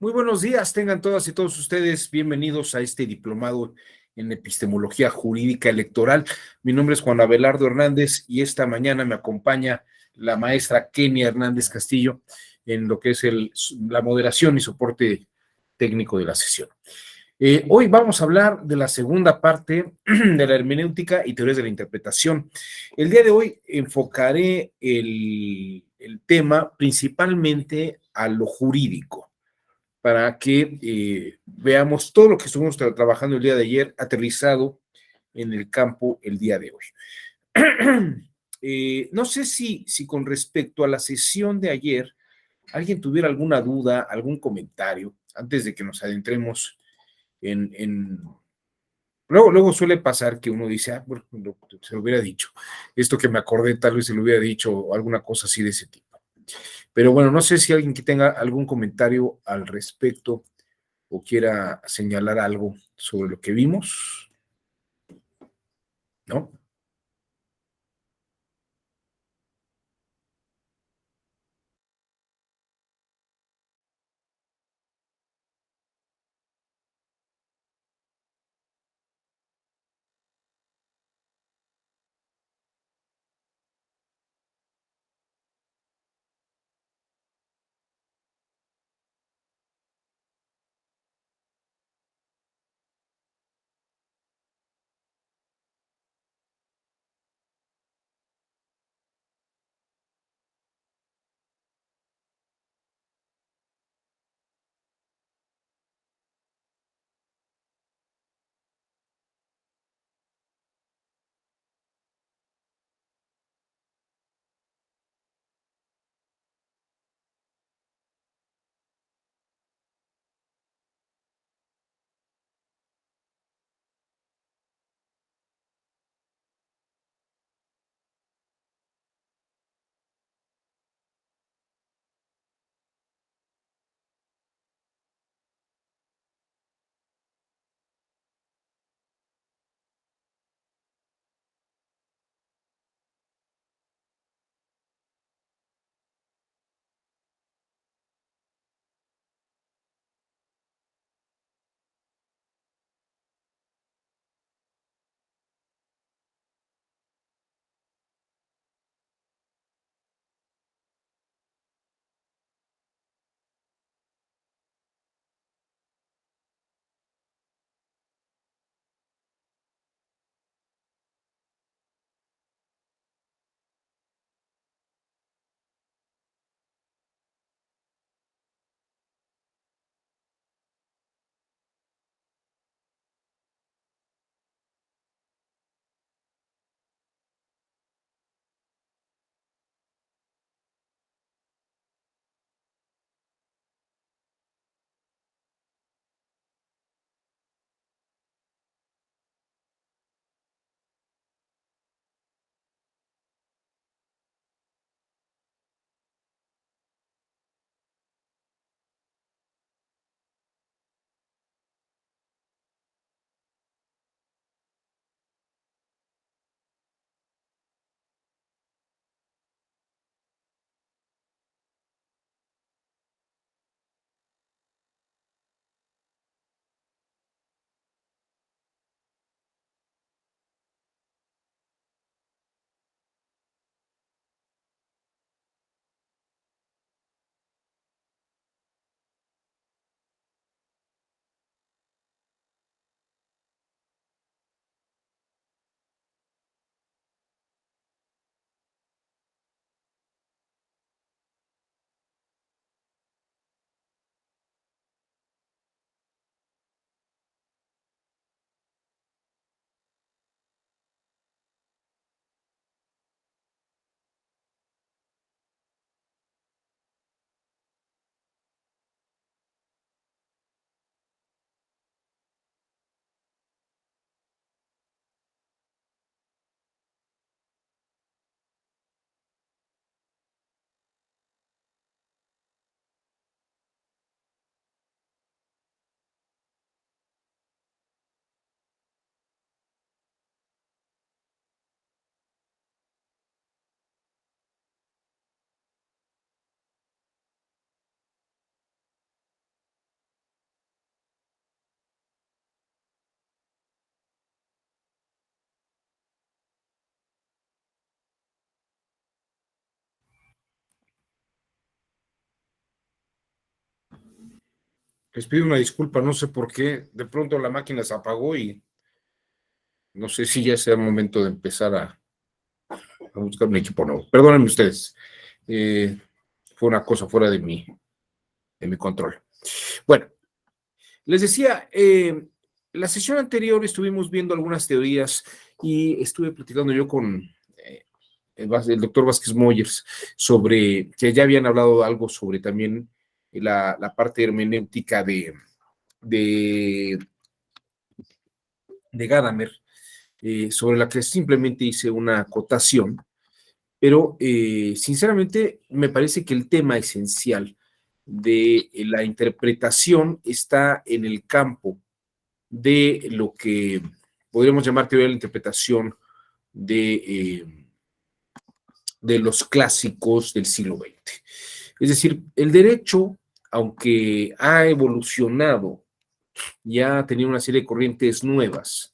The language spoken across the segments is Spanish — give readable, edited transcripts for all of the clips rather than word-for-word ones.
Muy buenos días, tengan todas y todos ustedes bienvenidos a este diplomado en epistemología jurídica electoral. Mi nombre es Juan Abelardo Hernández y esta mañana me acompaña la maestra Kenia Hernández Castillo en lo que es la moderación y soporte técnico de la sesión. Hoy vamos a hablar de la segunda parte de la hermenéutica y teorías de la interpretación. El día de hoy enfocaré el tema principalmente a lo jurídico para que veamos todo lo que estuvimos trabajando el día de ayer, aterrizado en el campo el día de hoy. No sé si con respecto a la sesión de ayer, alguien tuviera alguna duda, algún comentario, antes de que nos adentremos en. Luego suele pasar que uno dice, bueno, se lo hubiera dicho, esto que me acordé tal vez se lo hubiera dicho, o alguna cosa así de ese tipo. Pero bueno, no sé si alguien que tenga algún comentario al respecto o quiera señalar algo sobre lo que vimos, ¿no? Les pido una disculpa, no sé por qué, de pronto la máquina se apagó y no sé si ya sea el momento de empezar a buscar un equipo nuevo. Perdónenme ustedes, eh, fue una cosa fuera de mi control. Bueno, les decía, la sesión anterior estuvimos viendo algunas teorías y estuve platicando yo con el doctor Vázquez Moyers sobre que ya habían hablado algo sobre también la parte hermenéutica de, de Gadamer, sobre la que simplemente hice una acotación, pero sinceramente me parece que el tema esencial de la interpretación está en el campo de lo que podríamos llamar teoría de la interpretación de los clásicos del siglo XX. Es decir, el derecho, aunque ha evolucionado, ya ha tenido una serie de corrientes nuevas,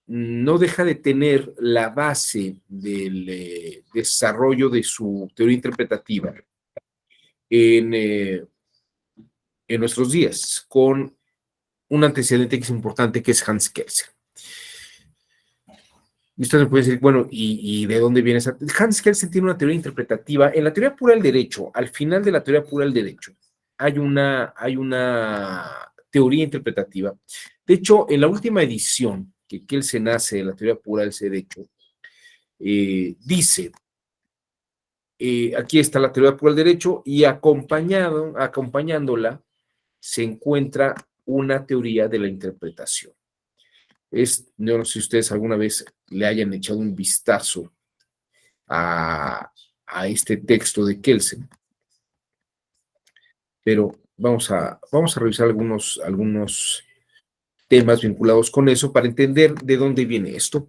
no deja de tener la base del desarrollo de su teoría interpretativa en, eh, en nuestros días, con un antecedente que es importante, que es Hans Kelsen. Y usted me puede decir, bueno, ¿y de dónde viene esa? Hans Kelsen tiene una teoría interpretativa. En la teoría pura del derecho, al final de la teoría pura del derecho, hay una teoría interpretativa. De hecho, en la última edición que Kelsen hace de la teoría pura del derecho, dice, aquí está la teoría pura del derecho y acompañándola se encuentra una teoría de la interpretación. Yo no sé si ustedes alguna vez le hayan echado un vistazo a este texto de Kelsen, pero vamos a revisar algunos temas vinculados con eso para entender de dónde viene esto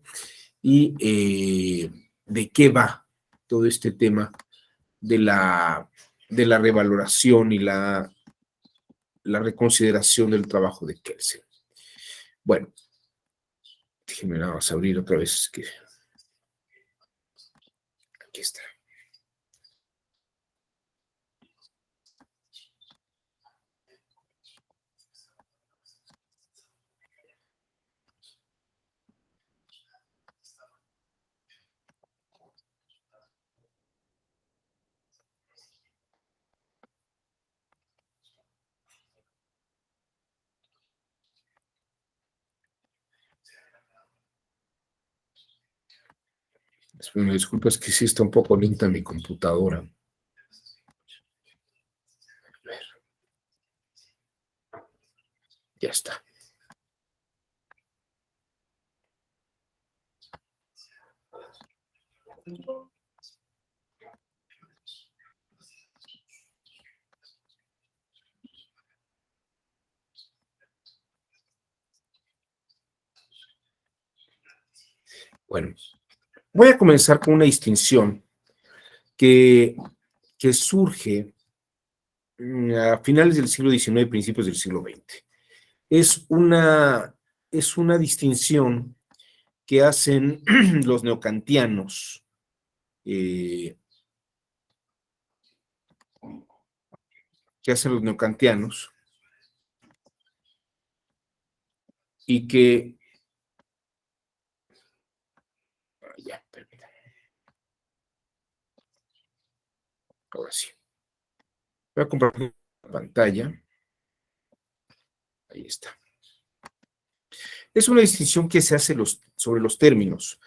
y de qué va todo este tema de la revaloración y la reconsideración del trabajo de Kelsen. Bueno, déjenme nada más abrir otra vez. Aquí está. Me disculpas que sí está un poco lenta mi computadora. A ver, ya está. Bueno, voy a comenzar con una distinción que, que surge a finales del siglo XIX y principios del siglo XX. Es es una distinción que hacen los neocantianos, eh, que hacen los neocantianos y que, ya, permítanme, ahora sí, voy a compartir la pantalla, ahí está. Es una distinción que se hace sobre los términos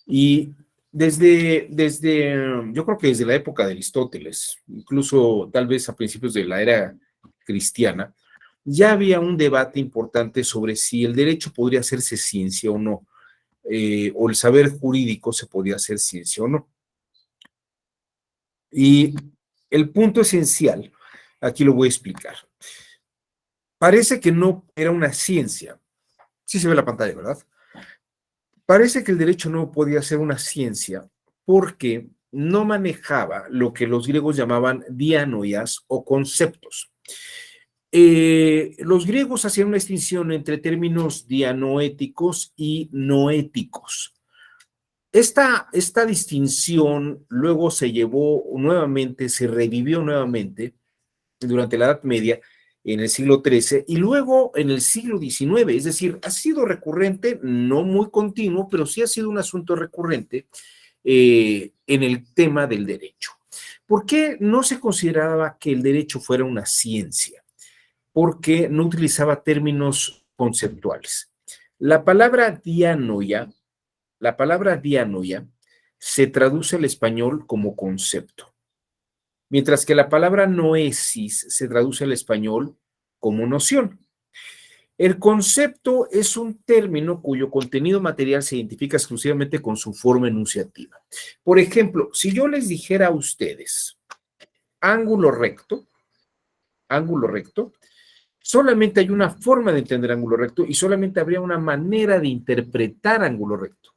y yo creo que desde la época de Aristóteles, incluso tal vez a principios de la era cristiana, ya había un debate importante sobre si el derecho podría hacerse ciencia o no, o el saber jurídico se podía hacer ciencia o no. Y el punto esencial, aquí lo voy a explicar. Parece que no era una ciencia. Sí se ve la pantalla, ¿verdad? Parece que el derecho no podía ser una ciencia porque no manejaba lo que los griegos llamaban dianoias o conceptos. Los griegos hacían una distinción entre términos dianoéticos y noéticos. Esta distinción luego se llevó nuevamente, se revivió nuevamente durante la Edad Media en el siglo XIII y luego en el siglo XIX. Es decir, ha sido recurrente, no muy continuo, pero sí ha sido un asunto recurrente en el tema del derecho. ¿Por qué no se consideraba que el derecho fuera una ciencia? Porque no utilizaba términos conceptuales. La palabra dianoia, la palabra dianoia se traduce al español como concepto, mientras que la palabra noesis se traduce al español como noción. El concepto es un término cuyo contenido material se identifica exclusivamente con su forma enunciativa. Por ejemplo, si yo les dijera a ustedes ángulo recto, solamente hay una forma de entender ángulo recto y solamente habría una manera de interpretar ángulo recto,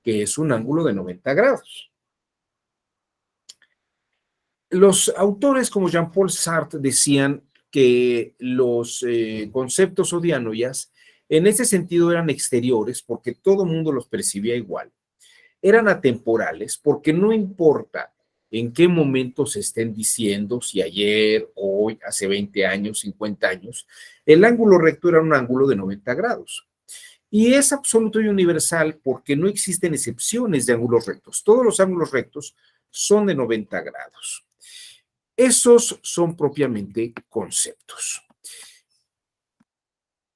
que es un ángulo de 90 grados. Los autores como Jean-Paul Sartre decían que los conceptos o dianoias en ese sentido eran exteriores porque todo el mundo los percibía igual. Eran atemporales porque no importa en qué momento se estén diciendo, si ayer, hoy, hace 20 años, 50 años, el ángulo recto era un ángulo de 90 grados. Y es absoluto y universal porque no existen excepciones de ángulos rectos. Todos los ángulos rectos son de 90 grados. Esos son propiamente conceptos.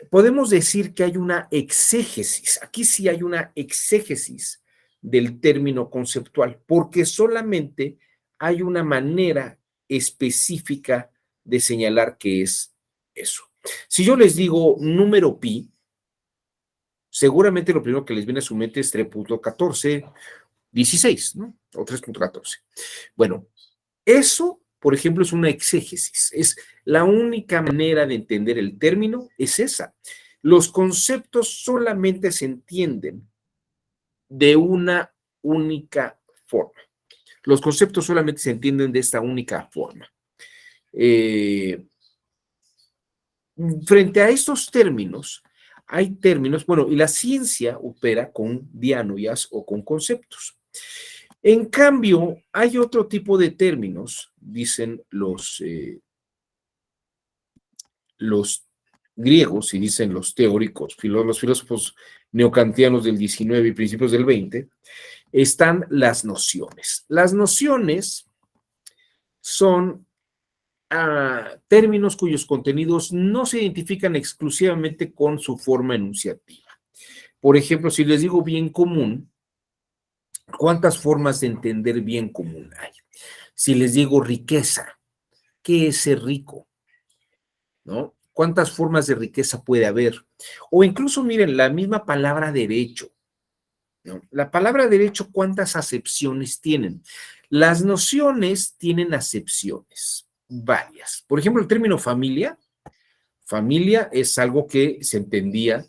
Podemos decir que hay una exégesis, aquí sí hay una exégesis del término conceptual, porque solamente hay una manera específica de señalar qué es eso. Si yo les digo número pi, seguramente lo primero que les viene a su mente es 3.1416, ¿no? O 3.14. Bueno, eso, por ejemplo, es una exégesis. Es la única manera de entender el término, es esa. Los conceptos solamente se entienden de una única forma. Los conceptos solamente se entienden de esta única forma. Frente a estos términos, hay términos, bueno, y la ciencia opera con dianoias o con conceptos. En cambio, hay otro tipo de términos, dicen los griegos y dicen los teóricos, los filósofos neocantianos del 19 y principios del 20, están las nociones. Las nociones son términos cuyos contenidos no se identifican exclusivamente con su forma enunciativa. Por ejemplo, si les digo bien común, ¿cuántas formas de entender bien común hay? Si les digo riqueza, ¿qué es ser rico? ¿No? ¿Cuántas formas de riqueza puede haber? O incluso, miren, la misma palabra derecho, ¿no? La palabra derecho, ¿cuántas acepciones tienen? Las nociones tienen acepciones, varias. Por ejemplo, el término familia. Familia es algo que se entendía,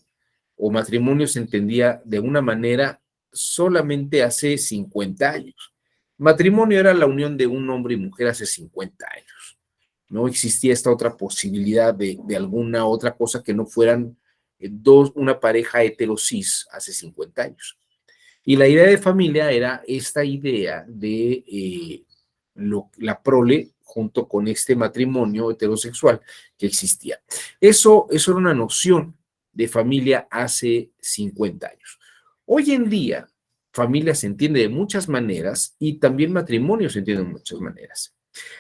o matrimonio se entendía de una manera solamente hace 50 años. Matrimonio era la unión de un hombre y mujer hace 50 años. No existía esta otra posibilidad de alguna otra cosa que no fueran una pareja heterosis hace 50 años. Y la idea de familia era esta idea de la prole junto con este matrimonio heterosexual que existía. Eso era una noción de familia hace 50 años. Hoy en día, familia se entiende de muchas maneras y también matrimonio se entiende de muchas maneras.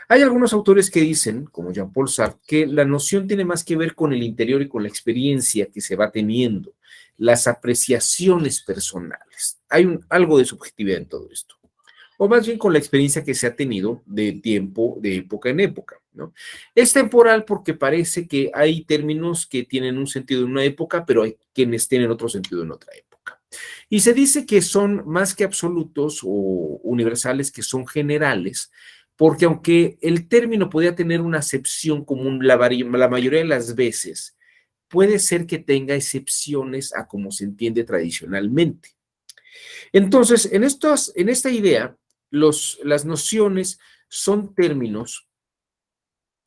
Hay algunos autores que dicen, como Jean-Paul Sartre, que la noción tiene más que ver con el interior y con la experiencia que se va teniendo, las apreciaciones personales. Hay algo de subjetividad en todo esto. O más bien con la experiencia que se ha tenido de tiempo, de época en época, ¿no? Es temporal porque parece que hay términos que tienen un sentido en una época, pero hay quienes tienen otro sentido en otra época. Y se dice que son más que absolutos o universales, que son generales, porque aunque el término podría tener una acepción común la mayoría de las veces, puede ser que tenga excepciones a como se entiende tradicionalmente. Entonces, en esta idea, las nociones son términos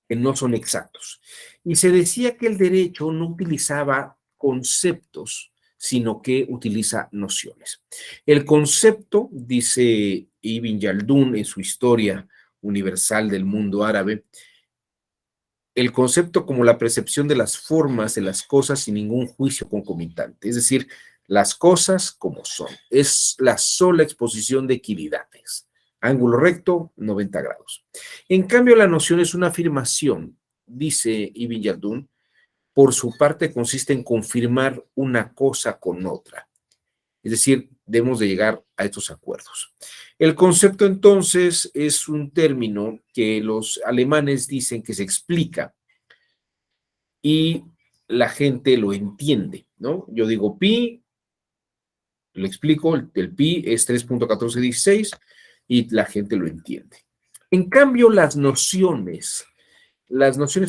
que no son exactos. Y se decía que el derecho no utilizaba conceptos, sino que utiliza nociones. El concepto, dice Ibn Yaldún en su Historia Universal del Mundo Árabe, el concepto como la percepción de las formas de las cosas sin ningún juicio concomitante, es decir, las cosas como son. Es la sola exposición de equidades. Ángulo recto, 90 grados. En cambio, la noción es una afirmación, dice Ibn Yaldún, por su parte consiste en confirmar una cosa con otra. Es decir, debemos de llegar a estos acuerdos. El concepto entonces es un término que los alemanes dicen que se explica y la gente lo entiende, ¿no? Yo digo pi, lo explico, el pi es 3.1416 y la gente lo entiende. En cambio, las nociones,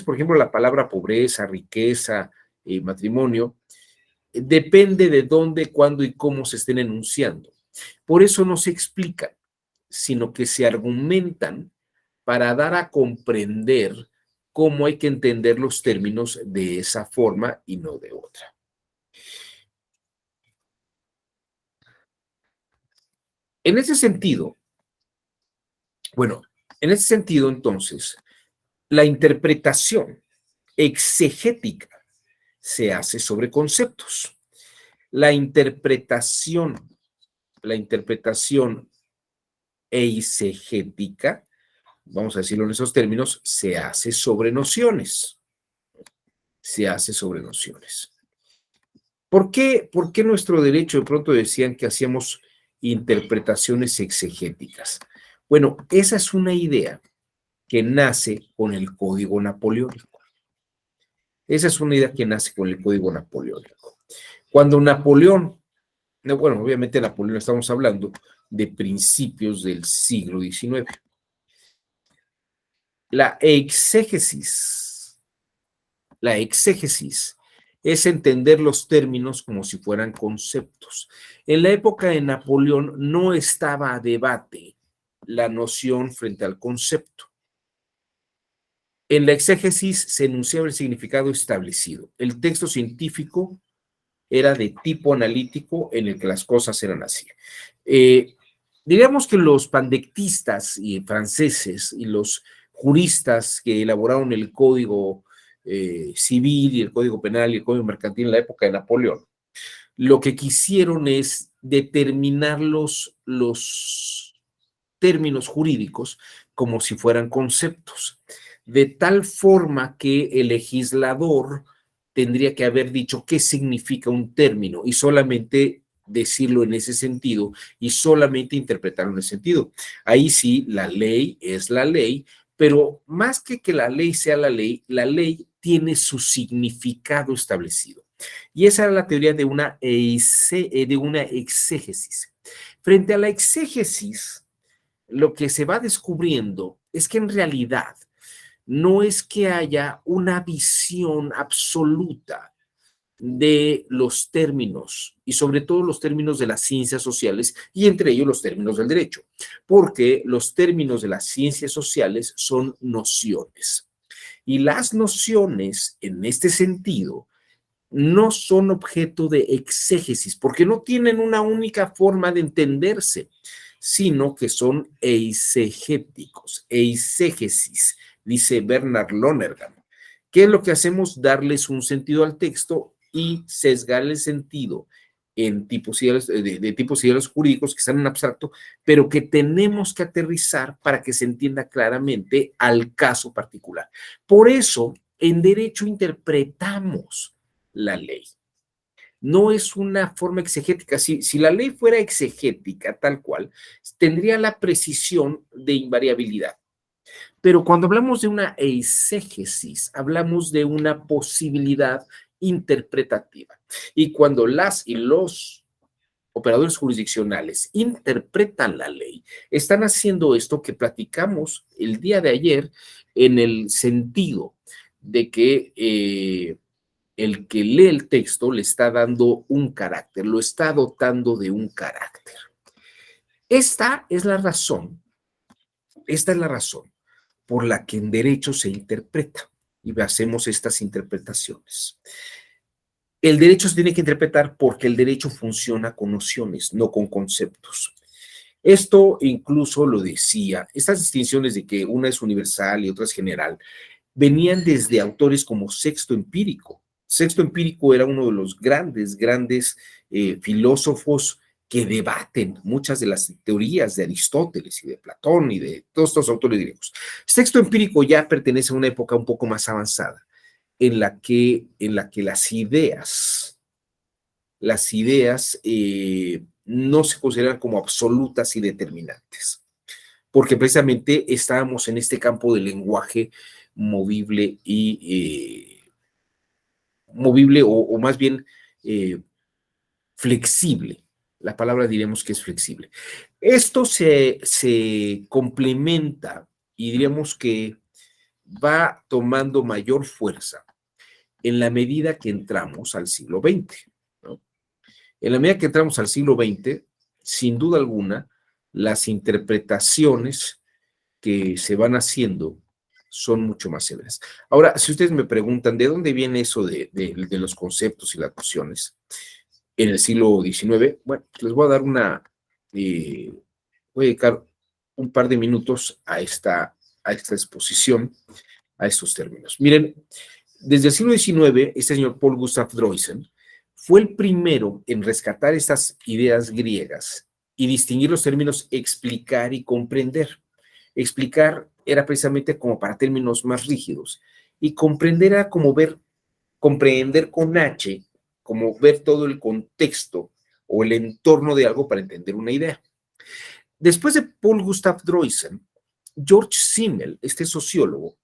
por ejemplo, la palabra pobreza, riqueza, matrimonio, depende de dónde, cuándo y cómo se estén enunciando. Por eso no se explican, sino que se argumentan para dar a comprender cómo hay que entender los términos de esa forma y no de otra. En ese sentido, bueno, en ese sentido, entonces, la interpretación exegética se hace sobre conceptos. La interpretación eisegética, vamos a decirlo en esos términos, se hace sobre nociones. Se hace sobre nociones. ¿Por qué nuestro derecho de pronto decían que hacíamos interpretaciones exegéticas? Bueno, esa es una idea que nace con el Código Napoleónico. Esa es una idea que nace con el Código Napoleónico. Cuando Napoleón, bueno, obviamente Napoleón estamos hablando de principios del siglo XIX. La exégesis es entender los términos como si fueran conceptos. En la época de Napoleón no estaba a debate la noción frente al concepto. En la exégesis se enunciaba el significado establecido. El texto científico era de tipo analítico en el que las cosas eran así. Diríamos que los pandectistas y franceses y los juristas que elaboraron el Código Civil y el Código Penal y el Código Mercantil en la época de Napoleón, lo que quisieron es determinar los términos jurídicos como si fueran conceptos, de tal forma que el legislador tendría que haber dicho qué significa un término y solamente decirlo en ese sentido y solamente interpretarlo en ese sentido. Ahí sí, la ley es la ley, pero más que la ley sea la ley tiene su significado establecido. Y esa era la teoría de una exégesis. Frente a la exégesis, lo que se va descubriendo es que en realidad no es que haya una visión absoluta de los términos y sobre todo los términos de las ciencias sociales y entre ellos los términos del derecho, porque los términos de las ciencias sociales son nociones y las nociones en este sentido no son objeto de exégesis porque no tienen una única forma de entenderse, sino que son eisegéticos, eisegesis, dice Bernard Lonergan. ¿Qué es lo que hacemos? Darles un sentido al texto y sesgar el sentido en tipos ideales, de tipos ideales jurídicos que están en abstracto, pero que tenemos que aterrizar para que se entienda claramente al caso particular. Por eso, en derecho interpretamos la ley. No es una forma exegética. Si la ley fuera exegética, tal cual, tendría la precisión de invariabilidad. Pero cuando hablamos de una eisegesis, hablamos de una posibilidad interpretativa. Y cuando las y los operadores jurisdiccionales interpretan la ley, están haciendo esto que platicamos el día de ayer en el sentido de que el que lee el texto le está dando un carácter, lo está dotando de un carácter. Esta es la razón por la que en derecho se interpreta y hacemos estas interpretaciones. El derecho se tiene que interpretar porque el derecho funciona con nociones, no con conceptos. Esto incluso lo decía, estas distinciones de que una es universal y otra es general, venían desde autores como Sexto Empírico. Sexto Empírico era uno de los grandes filósofos que debaten muchas de las teorías de Aristóteles y de Platón y de todos estos autores griegos. Sexto Empírico ya pertenece a una época un poco más avanzada, en la que las ideas no se consideran como absolutas y determinantes, porque precisamente estábamos en este campo del lenguaje movible movible o más bien flexible. La palabra diremos que es flexible. Esto se complementa y diríamos que va tomando mayor fuerza en la medida que entramos al siglo XX, ¿no? En la medida que entramos al siglo XX, sin duda alguna, las interpretaciones que se van haciendo son mucho más severas. Ahora, si ustedes me preguntan de dónde viene eso de los conceptos y las nociones en el siglo XIX, bueno, les voy a dar voy a dedicar un par de minutos a esta exposición, a estos términos. Miren, desde el siglo XIX, este señor Paul Gustav Droysen fue el primero en rescatar estas ideas griegas y distinguir los términos explicar y comprender. Explicar era precisamente como para términos más rígidos y comprender era como comprender con H, como ver todo el contexto o el entorno de algo para entender una idea. Después de Paul Gustav Droysen, George Simmel, este sociólogo,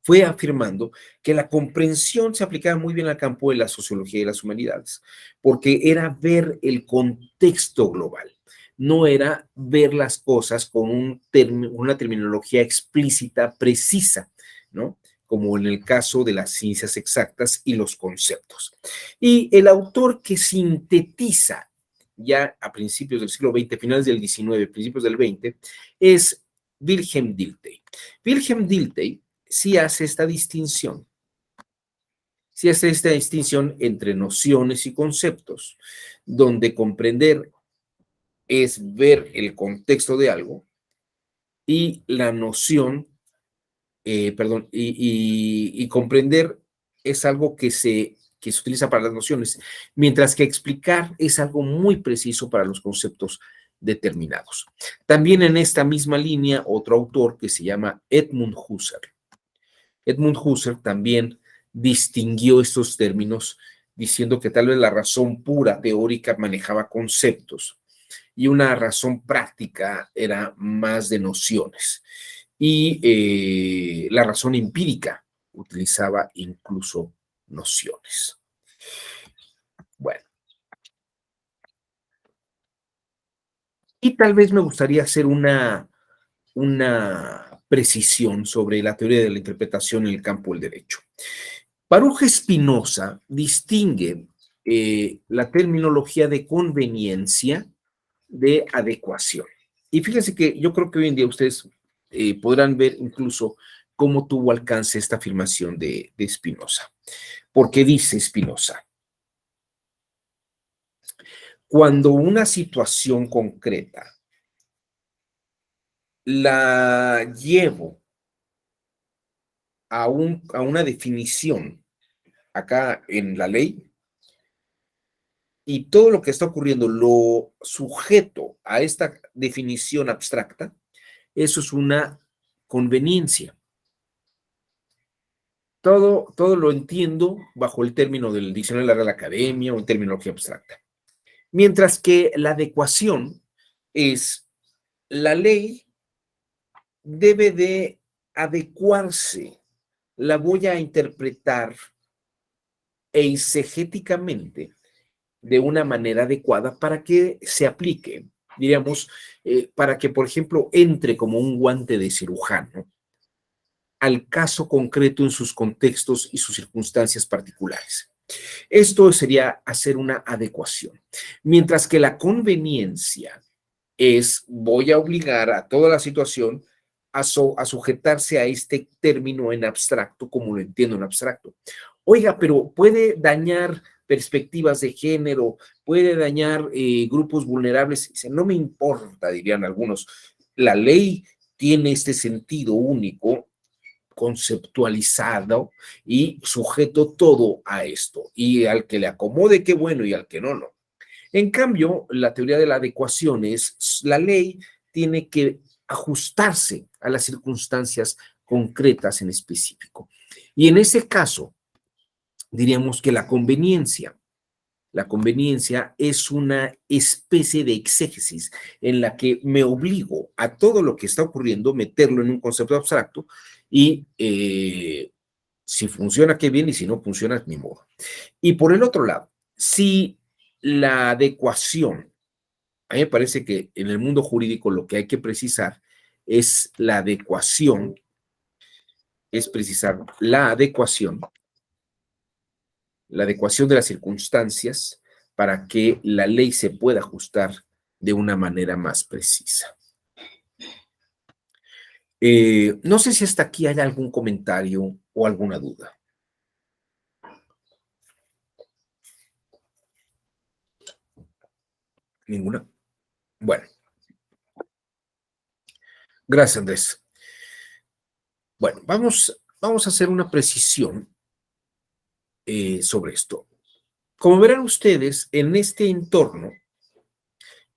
fue afirmando que la comprensión se aplicaba muy bien al campo de la sociología y las humanidades, porque era ver el contexto global, no era ver las cosas con una terminología explícita, precisa, ¿no? Como en el caso de las ciencias exactas y los conceptos. Y el autor que sintetiza ya a principios del siglo XX, finales del XIX, principios del XX, es Wilhelm Dilthey. Wilhelm Dilthey sí hace esta distinción. Sí hace esta distinción entre nociones y conceptos, donde comprender es ver el contexto de algo y la noción, y comprender es algo que se utiliza para las nociones, mientras que explicar es algo muy preciso para los conceptos determinados. También en esta misma línea, otro autor que se llama Edmund Husserl. Edmund Husserl también distinguió estos términos diciendo que tal vez la razón pura teórica manejaba conceptos y una razón práctica era más de nociones. Y la razón empírica utilizaba incluso nociones. Bueno, y tal vez me gustaría hacer una precisión sobre la teoría de la interpretación en el campo del derecho. Baruch Spinoza distingue la terminología de conveniencia de adecuación. Y fíjense que yo creo que hoy en día ustedes podrán ver incluso cómo tuvo alcance esta afirmación de Spinoza. Porque dice Spinoza, cuando una situación concreta la llevo a una definición acá en la ley, y todo lo que está ocurriendo lo sujeto a esta definición abstracta, eso es una conveniencia. Todo lo entiendo bajo el término del diccionario de la Real Academia o en terminología abstracta. Mientras que la adecuación es la ley debe de adecuarse, la voy a interpretar eisegéticamente de una manera adecuada para que se aplique, diríamos, para que, por ejemplo, entre como un guante de cirujano al caso concreto en sus contextos y sus circunstancias particulares. Esto sería hacer una adecuación. Mientras que la conveniencia es, voy a obligar a toda la situación a sujetarse a este término en abstracto, como lo entiendo en abstracto. Oiga, pero puede dañar perspectivas de género, puede dañar grupos vulnerables. No me importa, dirían algunos. La ley tiene este sentido único conceptualizado y sujeto todo a esto. Y al que le acomode, qué bueno, y al que no, no. En cambio, la teoría de la adecuación es la ley tiene que ajustarse a las circunstancias concretas en específico. Y en ese caso, diríamos que la conveniencia es una especie de exégesis en la que me obligo a todo lo que está ocurriendo, meterlo en un concepto abstracto y si funciona, qué bien, y si no funciona, ni modo. Y por el otro lado, si la adecuación, a mí me parece que en el mundo jurídico lo que hay que precisar es la adecuación, es precisar la adecuación de las circunstancias para que la ley se pueda ajustar de una manera más precisa. No sé si hasta aquí hay algún comentario o alguna duda. ¿Ninguna? Bueno, gracias, Andrés. Bueno, vamos a hacer una precisión sobre esto. Como verán ustedes, en este entorno,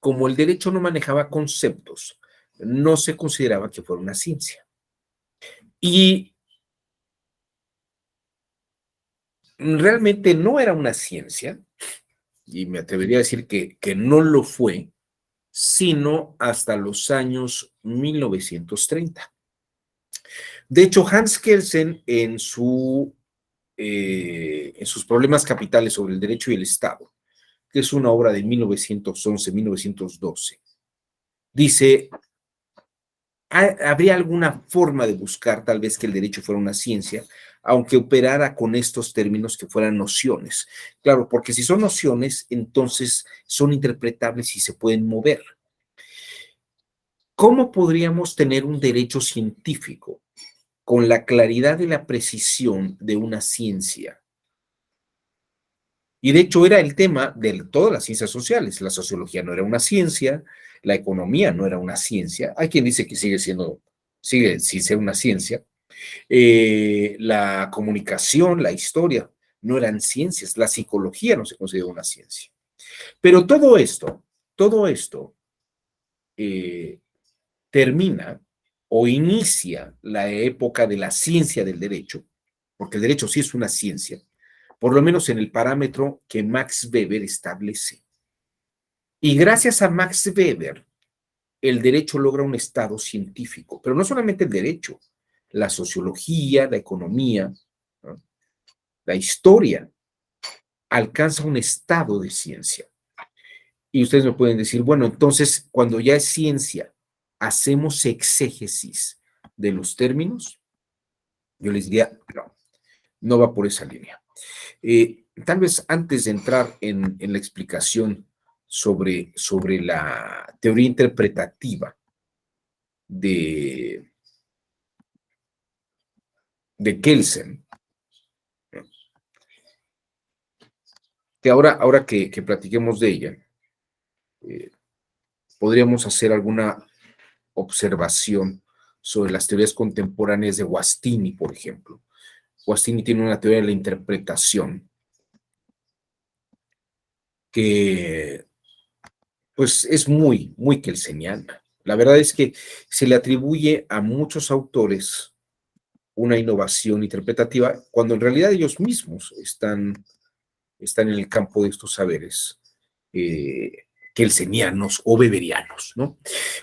como el derecho no manejaba conceptos, no se consideraba que fuera una ciencia. Y realmente no era una ciencia, y me atrevería a decir que no lo fue, sino hasta los años 1930. De hecho, Hans Kelsen, en sus problemas capitales sobre el derecho y el Estado, que es una obra de 1911-1912, dice, ¿habría alguna forma de buscar tal vez que el derecho fuera una ciencia, aunque operara con estos términos que fueran nociones? Claro, porque si son nociones, entonces son interpretables y se pueden mover. ¿Cómo podríamos tener un derecho científico con la claridad y la precisión de una ciencia? Y de hecho era el tema de todas las ciencias sociales. La sociología no era una ciencia, la economía no era una ciencia. Hay quien dice que sigue sin ser una ciencia. La comunicación, la historia, no eran ciencias. La psicología no se considera una ciencia. Pero todo esto eh, termina o inicia la época de la ciencia del derecho, porque el derecho sí es una ciencia, por lo menos en el parámetro que Max Weber establece. Y gracias a Max Weber, el derecho logra un estado científico, pero no solamente el derecho, la sociología, la economía, ¿no? La historia alcanza un estado de ciencia. Y ustedes me pueden decir, bueno, entonces, cuando ya es ciencia, ¿hacemos exégesis de los términos? Yo les diría, no, no va por esa línea. Tal vez antes de entrar en la explicación sobre la teoría interpretativa de, de Kelsen, que ahora que platiquemos de ella, eh, podríamos hacer alguna observación sobre las teorías contemporáneas de Guastini, por ejemplo. Guastini tiene una teoría de la interpretación que pues es muy kelseniana. La verdad es que se le atribuye a muchos autores una innovación interpretativa cuando en realidad ellos mismos están en el campo de estos saberes kelsenianos o weberianos, ¿no?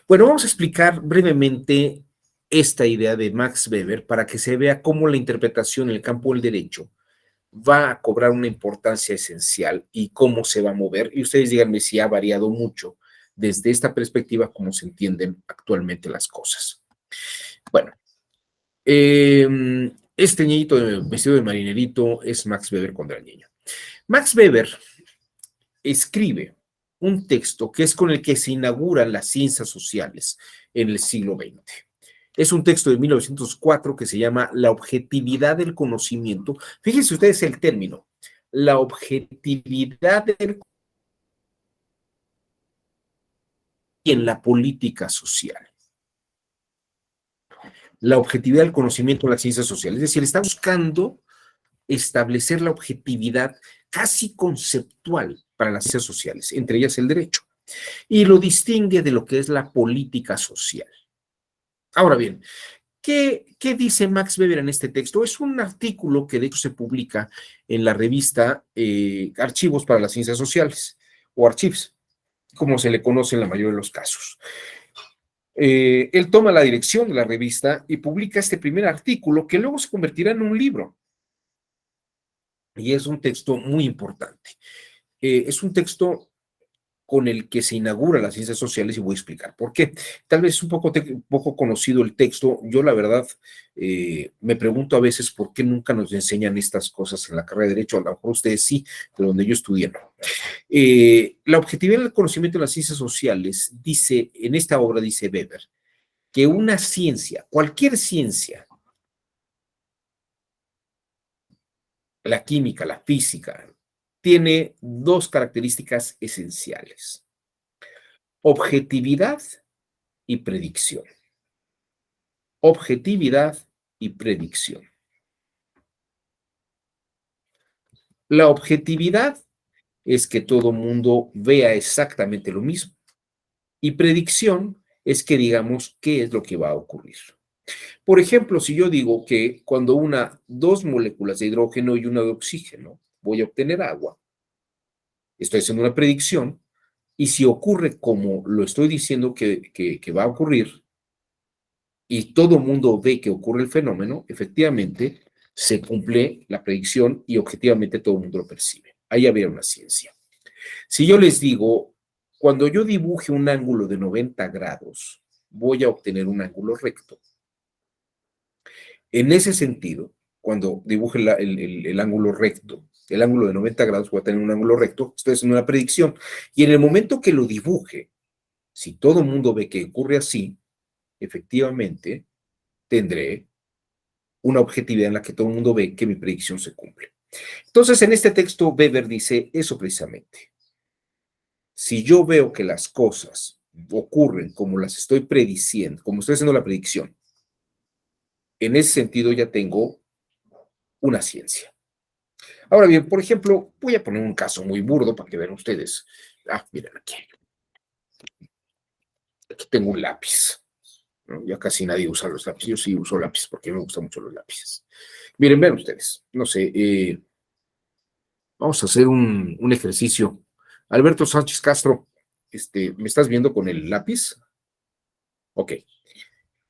Bueno, vamos a explicar brevemente esta idea de Max Weber para que se vea cómo la interpretación en el campo del derecho va a cobrar una importancia esencial y cómo se va a mover. Y ustedes díganme si ha variado mucho desde esta perspectiva, cómo se entienden actualmente las cosas. Bueno, este niñito vestido de marinerito es Max Weber cuando era niño. Max Weber escribe un texto que es con el que se inauguran las ciencias sociales en el siglo XX. Es un texto de 1904 que se llama La objetividad del conocimiento. Fíjense ustedes el término, la objetividad del y en la política social. la objetividad del conocimiento de las ciencias sociales. Es decir, está buscando establecer la objetividad casi conceptual para las ciencias sociales, entre ellas el derecho, y lo distingue de lo que es la política social. Ahora bien, ¿qué dice Max Weber en este texto? Es un artículo que de hecho se publica en la revista Archivos para las Ciencias Sociales, o Archives, como se le conoce en la mayoría de los casos. Él toma la dirección de la revista y publica este primer artículo que luego se convertirá en un libro. Y es un texto muy importante. Es un texto con el que se inaugura las ciencias sociales y voy a explicar por qué. Tal vez es un poco conocido el texto. Yo, la verdad, me pregunto a veces por qué nunca nos enseñan estas cosas en la carrera de Derecho. A lo mejor ustedes sí, pero donde yo estudié no. La objetividad del conocimiento de las ciencias sociales dice, en esta obra dice Weber, que una ciencia, cualquier ciencia, la química, la física, tiene dos características esenciales: objetividad y predicción. Objetividad y predicción. La objetividad es que todo mundo vea exactamente lo mismo, y predicción es que digamos qué es lo que va a ocurrir. Por ejemplo, si yo digo que cuando una dos moléculas de hidrógeno y una de oxígeno voy a obtener agua, estoy haciendo una predicción, y si ocurre como lo estoy diciendo que va a ocurrir, y todo el mundo ve que ocurre el fenómeno, efectivamente se cumple la predicción y objetivamente todo el mundo lo percibe. Ahí habría una ciencia. Si yo les digo, cuando yo dibuje un ángulo de 90 grados, voy a obtener un ángulo recto. En ese sentido, cuando dibuje el ángulo recto, el ángulo de 90 grados, voy a tener un ángulo recto, estoy haciendo una predicción. Y en el momento que lo dibuje, si todo el mundo ve que ocurre así, efectivamente tendré una objetividad en la que todo el mundo ve que mi predicción se cumple. Entonces, en este texto, Weber dice eso precisamente. Si yo veo que las cosas ocurren como las estoy prediciendo, como estoy haciendo la predicción, en ese sentido ya tengo una ciencia. Ahora bien, por ejemplo, voy a poner un caso muy burdo para que vean ustedes. Miren aquí. Aquí tengo un lápiz, ¿no? Ya casi nadie usa los lápices. Yo sí uso lápiz porque me gustan mucho los lápices. Miren, vean ustedes. No sé, vamos a hacer un ejercicio. Alberto Sánchez Castro, ¿me estás viendo con el lápiz? Ok.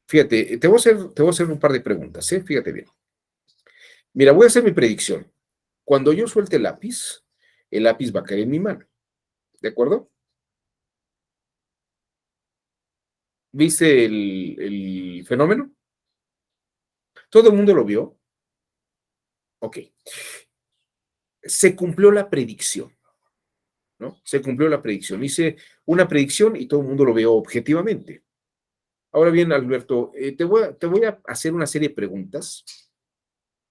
Fíjate, te voy a hacer un par de preguntas, ¿eh? Fíjate bien. Mira, voy a hacer mi predicción. Cuando yo suelte el lápiz va a caer en mi mano. ¿De acuerdo? ¿Viste el fenómeno? ¿Todo el mundo lo vio? Ok. Se cumplió la predicción, ¿no? Se cumplió la predicción. Hice una predicción y todo el mundo lo vio objetivamente. Ahora bien, Alberto, te voy a hacer una serie de preguntas.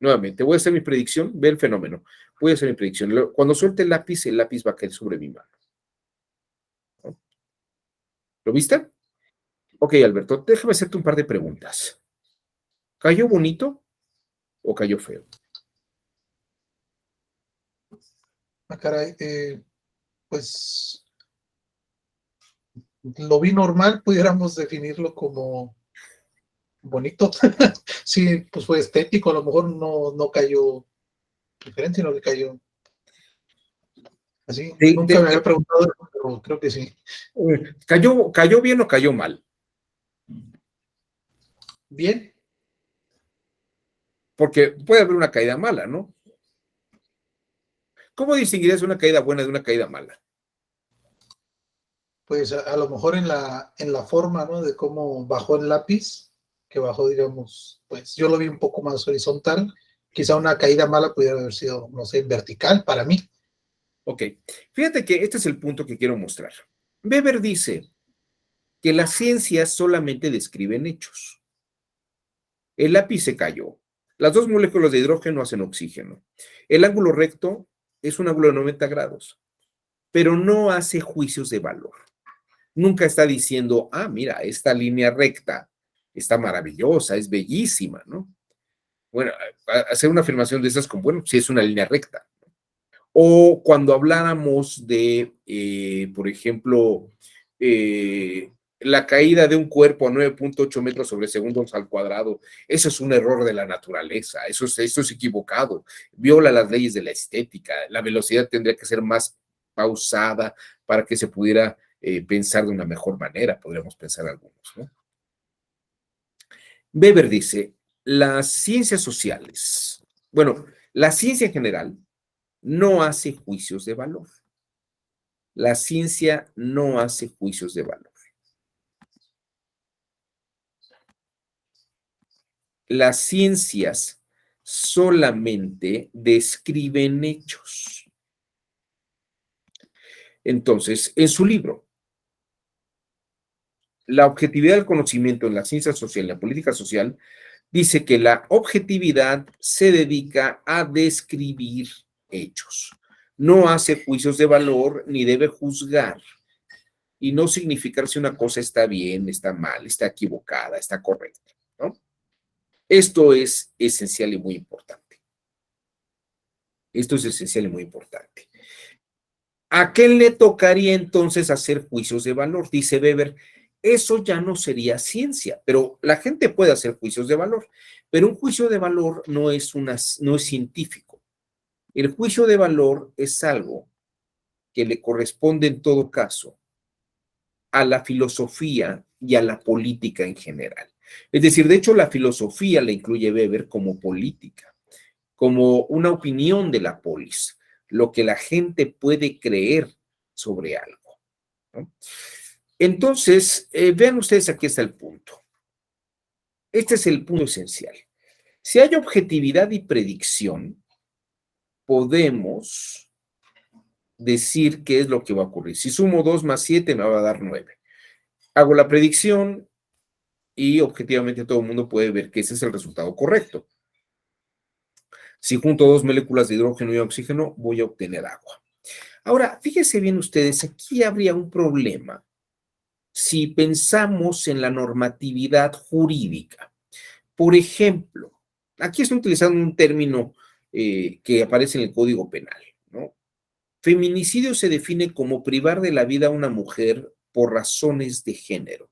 Nuevamente, voy a hacer mi predicción, ve el fenómeno. Voy a hacer mi predicción. Cuando suelte el lápiz va a caer sobre mi mano, ¿no? ¿Lo viste? Ok, Alberto, déjame hacerte un par de preguntas. ¿Cayó bonito o cayó feo? Caray, pues lo vi normal, pudiéramos definirlo como bonito. Sí, pues fue estético, a lo mejor no cayó diferente, sino que cayó así. Nunca me había preguntado eso, pero creo que sí. ¿Cayó bien o cayó mal? Bien, Porque puede haber una caída mala, ¿no? ¿Cómo distinguirías una caída buena de una caída mala? pues a lo mejor en la forma, ¿no? De cómo bajó el lápiz, que bajó, digamos, pues yo lo vi un poco más horizontal. Quizá una caída mala pudiera haber sido, no sé, vertical para mí. Ok, fíjate que este es el punto que quiero mostrar. Weber dice que las ciencias solamente describen hechos. El lápiz se cayó. Las dos moléculas de hidrógeno hacen oxígeno. El ángulo recto es un ángulo de 90 grados, pero no hace juicios de valor. Nunca está diciendo, mira, esta línea recta está maravillosa, es bellísima, ¿no? Bueno, hacer una afirmación de esas como, bueno, sí es una línea recta. O cuando habláramos de, por ejemplo, la caída de un cuerpo a 9.8 metros sobre segundos al cuadrado, eso es un error de la naturaleza, eso es equivocado, viola las leyes de la estética, la velocidad tendría que ser más pausada para que se pudiera pensar de una mejor manera, podríamos pensar algunos, ¿no? Weber dice, las ciencias sociales, bueno, la ciencia en general no hace juicios de valor. La ciencia no hace juicios de valor. Las ciencias solamente describen hechos. Entonces, en su libro, La objetividad del conocimiento en la ciencia social y la política social, dice que la objetividad se dedica a describir hechos. No hace juicios de valor ni debe juzgar. Y no significar si una cosa está bien, está mal, está equivocada, está correcta, ¿no? Esto es esencial y muy importante. Esto es esencial y muy importante. ¿A qué le tocaría entonces hacer juicios de valor? Dice Weber, eso ya no sería ciencia, pero la gente puede hacer juicios de valor, pero un juicio de valor no es científico. El juicio de valor es algo que le corresponde en todo caso a la filosofía y a la política en general. Es decir, de hecho, la filosofía la incluye Weber como política, como una opinión de la polis, lo que la gente puede creer sobre algo, ¿no? Entonces, vean ustedes, aquí está el punto. Este es el punto esencial. Si hay objetividad y predicción, podemos decir qué es lo que va a ocurrir. Si sumo 2 más 7 me va a dar 9. Hago la predicción y objetivamente todo el mundo puede ver que ese es el resultado correcto. Si junto dos moléculas de hidrógeno y oxígeno, voy a obtener agua. Ahora, fíjense bien ustedes, aquí habría un problema si pensamos en la normatividad jurídica. Por ejemplo, aquí estoy utilizando un término que aparece en el Código Penal, ¿no? Feminicidio se define como privar de la vida a una mujer por razones de género.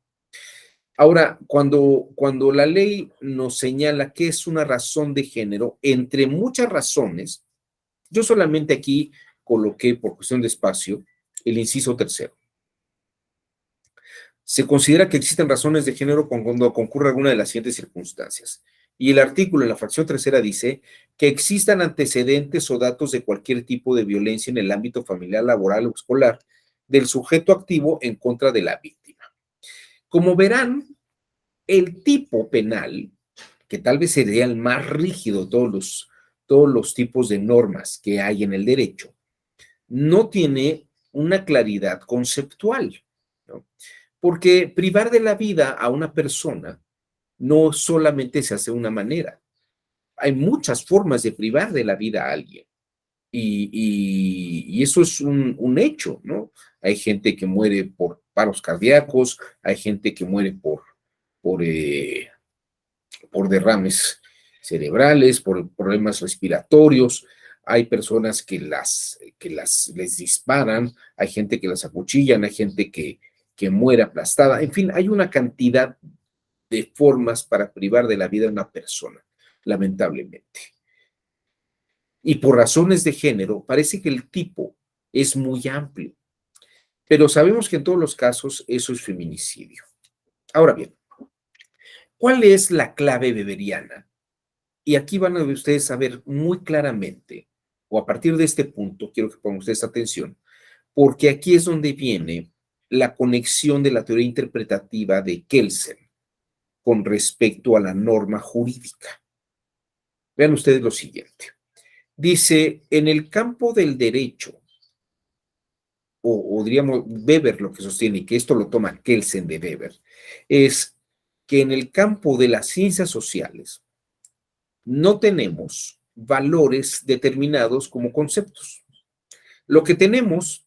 Ahora, cuando la ley nos señala que es una razón de género, entre muchas razones, yo solamente aquí coloqué, por cuestión de espacio, el inciso tercero. Se considera que existen razones de género cuando concurre alguna de las siguientes circunstancias. Y el artículo en la fracción tercera dice que existan antecedentes o datos de cualquier tipo de violencia en el ámbito familiar, laboral o escolar del sujeto activo en contra de la víctima. Como verán, el tipo penal, que tal vez sería el más rígido de todos los tipos de normas que hay en el derecho, no tiene una claridad conceptual, ¿no? Porque privar de la vida a una persona no solamente se hace de una manera. Hay muchas formas de privar de la vida a alguien. Y eso es un hecho, ¿no? Hay gente que muere por paros cardíacos, hay gente que muere por, eh, por derrames cerebrales, por problemas respiratorios, hay personas les disparan, hay gente que las acuchillan, hay gente que muere aplastada, en fin, hay una cantidad de formas para privar de la vida a una persona, lamentablemente. Y por razones de género, parece que el tipo es muy amplio, pero sabemos que en todos los casos eso es feminicidio. Ahora bien, ¿cuál es la clave weberiana? Y aquí van a ustedes a ver muy claramente, o a partir de este punto, quiero que pongan ustedes atención, porque aquí es donde viene la conexión de la teoría interpretativa de Kelsen con respecto a la norma jurídica. Vean ustedes lo siguiente. Dice, en el campo del derecho, o diríamos Weber lo que sostiene, y que esto lo toma Kelsen de Weber, es que en el campo de las ciencias sociales no tenemos valores determinados como conceptos. Lo que tenemos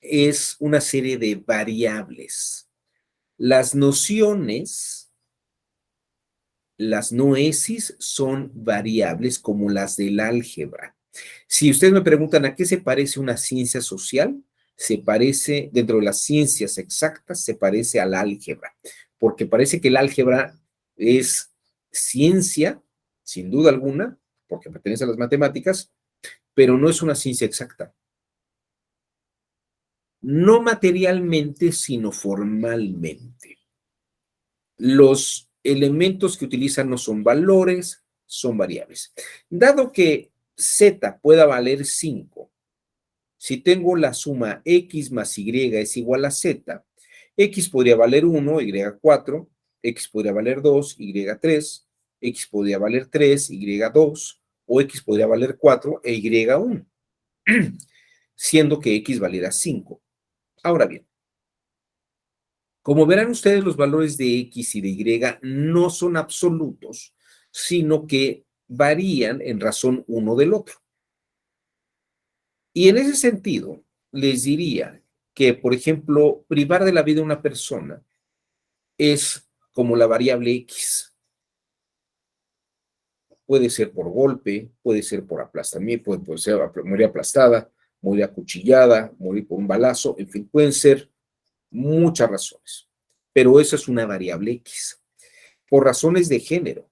es una serie de variables. Las nociones Las noesis son variables como las del álgebra. Si ustedes me preguntan a qué se parece una ciencia social, se parece, dentro de las ciencias exactas, se parece al álgebra, porque parece que el álgebra es ciencia, sin duda alguna, porque pertenece a las matemáticas, pero no es una ciencia exacta. No materialmente, sino formalmente. Los elementos que utilizan no son valores, son variables. Dado que z pueda valer 5, si tengo la suma x más y es igual a z, x podría valer 1, y 4, x podría valer 2, y 3, x podría valer 3, y 2, o x podría valer 4 e y 1, siendo que x valiera 5. Ahora bien, como verán ustedes, los valores de x y de y no son absolutos, sino que varían en razón uno del otro. Y en ese sentido, les diría que, por ejemplo, privar de la vida a una persona es como la variable x. Puede ser por golpe, puede ser por aplastamiento, puede ser morir aplastada, morir acuchillada, morir por un balazo, en fin, pueden ser muchas razones. Pero eso es una variable x. Por razones de género,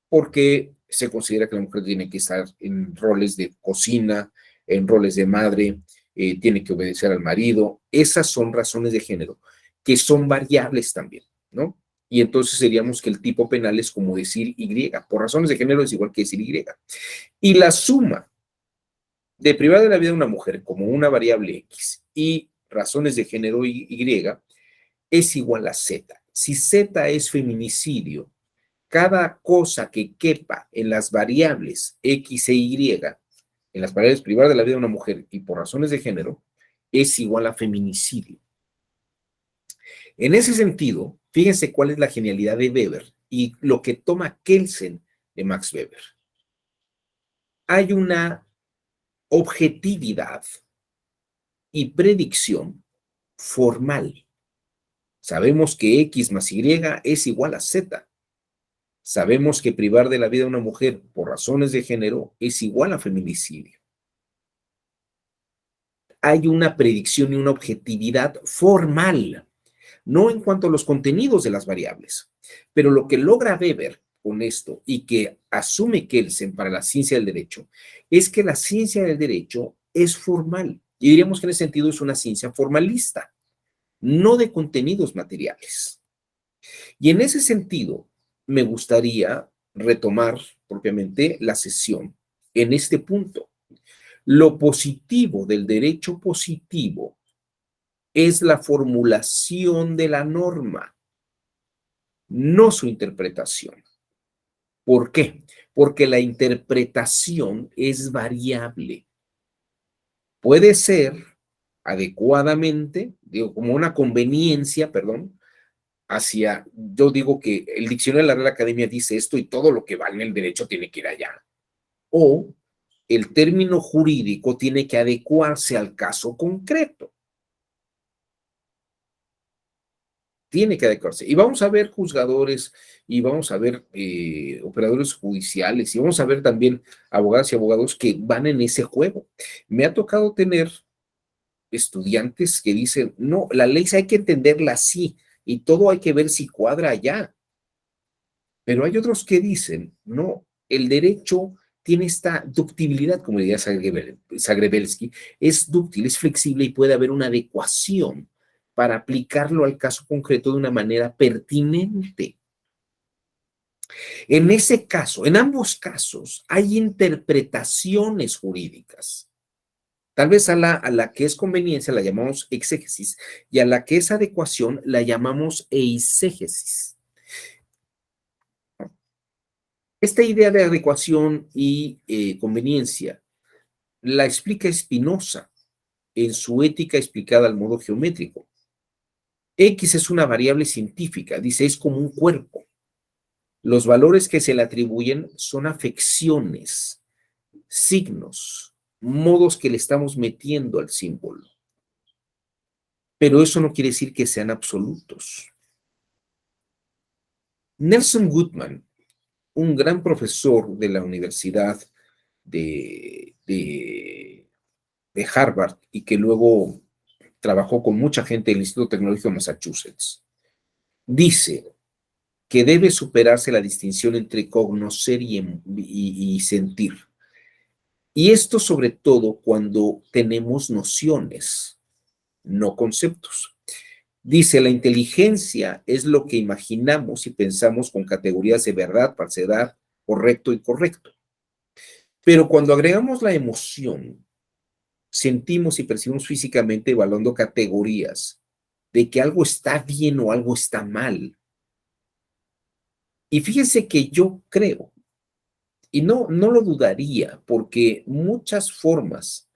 porque se considera que la mujer tiene que estar en roles de cocina, en roles de madre, tiene que obedecer al marido. Esas son razones de género, que son variables también, ¿no? Y entonces seríamos que el tipo penal es como decir Y. Por razones de género es igual que decir Y. Y la suma de privar de la vida a una mujer como una variable X y razones de género Y es igual a Z. Si Z es feminicidio, cada cosa que quepa en las variables X e Y, en las variables privar de la vida de una mujer y por razones de género, es igual a feminicidio. En ese sentido, fíjense cuál es la genialidad de Weber y lo que toma Kelsen de Max Weber. Hay una objetividad y predicción formal. Sabemos que X más Y es igual a Z. Sabemos que privar de la vida a una mujer por razones de género es igual a feminicidio. Hay una predicción y una objetividad formal, no en cuanto a los contenidos de las variables, pero lo que logra Weber con esto y que asume Kelsen para la ciencia del derecho es que la ciencia del derecho es formal y diríamos que en ese sentido es una ciencia formalista, no de contenidos materiales. Y en ese sentido, me gustaría retomar propiamente la sesión en este punto. Lo positivo del derecho positivo es la formulación de la norma, no su interpretación. ¿Por qué? Porque la interpretación es variable. Puede ser adecuadamente, digo, como una conveniencia, perdón, hacia, yo digo que el diccionario de la Real Academia dice esto y todo lo que vale en el derecho tiene que ir allá. O el término jurídico tiene que adecuarse al caso concreto. Tiene que adecuarse. Y vamos a ver juzgadores y vamos a ver operadores judiciales y vamos a ver también abogadas y abogados que van en ese juego. Me ha tocado tener estudiantes que dicen, no, la ley hay que entenderla así y todo hay que ver si cuadra allá. Pero hay otros que dicen, no, el derecho tiene esta ductibilidad, como diría Zagrebelsky, es dúctil, es flexible y puede haber una adecuación para aplicarlo al caso concreto de una manera pertinente. En ese caso, en ambos casos, hay interpretaciones jurídicas. Tal vez a la que es conveniencia la llamamos exégesis y a la que es adecuación la llamamos eisegesis. Esta idea de adecuación y conveniencia la explica Spinoza en su Ética explicada al modo geométrico. X es una variable científica, dice, es como un cuerpo. Los valores que se le atribuyen son afecciones, signos, modos que le estamos metiendo al símbolo. Pero eso no quiere decir que sean absolutos. Nelson Goodman, un gran profesor de la Universidad de, de, de Harvard y que luego trabajó con mucha gente del Instituto Tecnológico de Massachusetts, dice que debe superarse la distinción entre conocer y sentir. Y esto sobre todo cuando tenemos nociones, no conceptos. Dice, la inteligencia es lo que imaginamos y pensamos con categorías de verdad, falsedad, correcto y incorrecto. Pero cuando agregamos la emoción, sentimos y percibimos físicamente evaluando categorías de que algo está bien o algo está mal. Y fíjense que yo creo, y no lo dudaría, porque muchas formas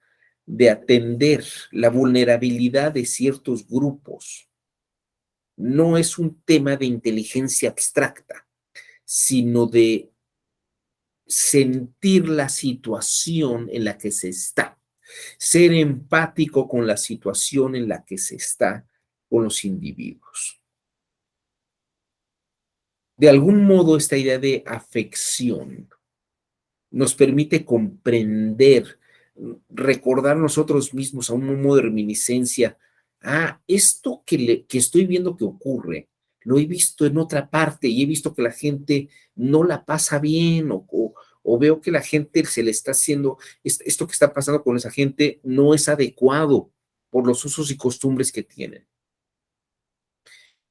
de atender la vulnerabilidad de ciertos grupos no es un tema de inteligencia abstracta, sino de sentir la situación en la que se está, ser empático con la situación en la que se está con los individuos. De algún modo, esta idea de afección nos permite comprender, recordar nosotros mismos a un modo de reminiscencia. Esto que estoy viendo que ocurre, lo he visto en otra parte y he visto que la gente no la pasa bien o veo que la gente se le está haciendo, esto que está pasando con esa gente no es adecuado por los usos y costumbres que tienen.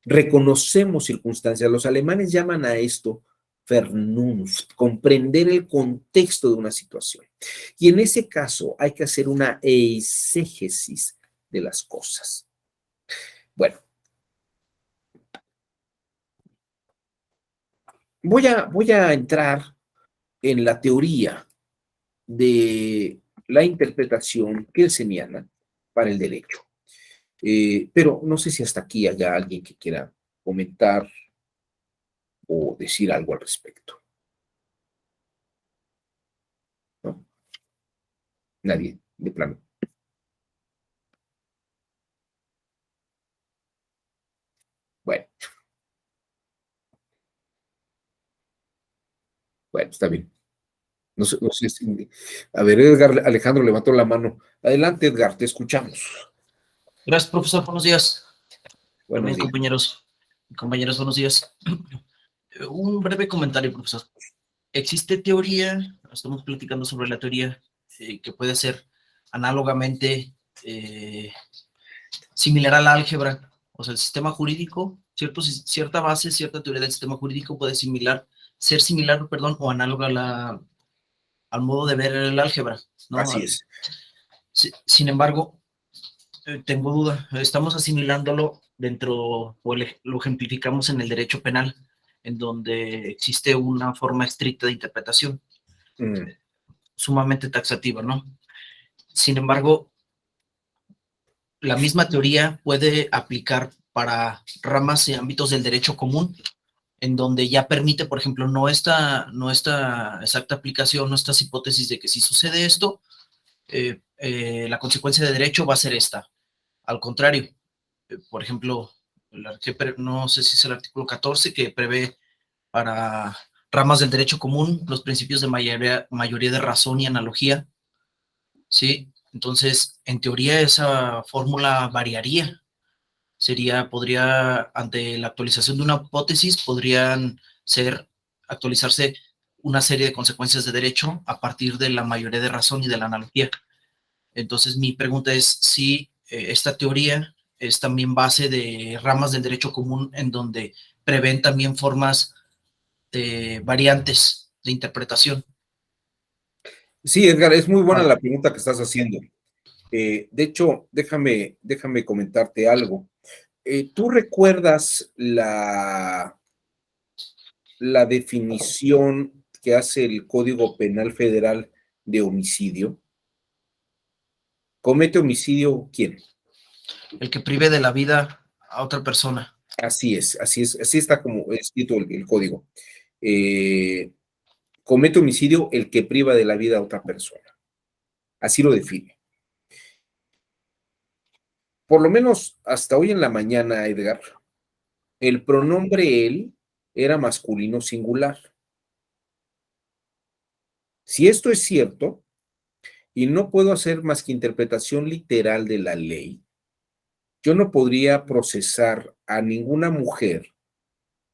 Reconocemos circunstancias. Los alemanes llaman a esto Vernunft, comprender el contexto de una situación. Y en ese caso hay que hacer una eisegesis de las cosas. Bueno, voy a entrar en la teoría de la interpretación kelseniana para el derecho. Pero no sé si hasta aquí haya alguien que quiera comentar o decir algo al respecto, ¿no? Nadie, de plano. Bueno, bueno, está bien. No sé si... A ver, Edgar Alejandro levantó la mano. Adelante, Edgar, te escuchamos. Gracias, profesor. Buenos días. Buenos También, días. compañeros, buenos días. Un breve comentario, profesor. Existe teoría, estamos platicando sobre la teoría que puede ser análogamente similar a la álgebra. O sea, el sistema jurídico, cierta base, cierta teoría del sistema jurídico puede ser similar, perdón, o análoga al modo de ver el álgebra, ¿no? Así es. Sin embargo, tengo duda. Estamos asimilándolo lo ejemplificamos en el derecho penal, en donde existe una forma estricta de interpretación, sumamente taxativa, ¿no? Sin embargo, la misma teoría puede aplicar para ramas y ámbitos del derecho común, en donde ya permite, por ejemplo, no esta exacta aplicación, no estas hipótesis de que si sucede esto, la consecuencia de derecho va a ser esta. Al contrario, por ejemplo, no sé si es el artículo 14 que prevé para ramas del derecho común los principios de mayoría de razón y analogía, ¿sí? Entonces, en teoría esa fórmula variaría. Ante la actualización de una hipótesis, actualizarse una serie de consecuencias de derecho a partir de la mayoría de razón y de la analogía. Entonces, mi pregunta es si esta teoría es también base de ramas del derecho común en donde prevén también formas de variantes de interpretación. Sí, Edgar, es muy buena Vale. la pregunta que estás haciendo. De hecho, déjame comentarte algo. ¿Tú recuerdas la definición que hace el Código Penal Federal de homicidio? ¿Comete homicidio quién? El que prive de la vida a otra persona. Así está como escrito el código. Comete homicidio el que priva de la vida a otra persona. Así lo define. Por lo menos hasta hoy en la mañana, Edgar, el pronombre él era masculino singular. Si esto es cierto, y no puedo hacer más que interpretación literal de la ley, yo no podría procesar a ninguna mujer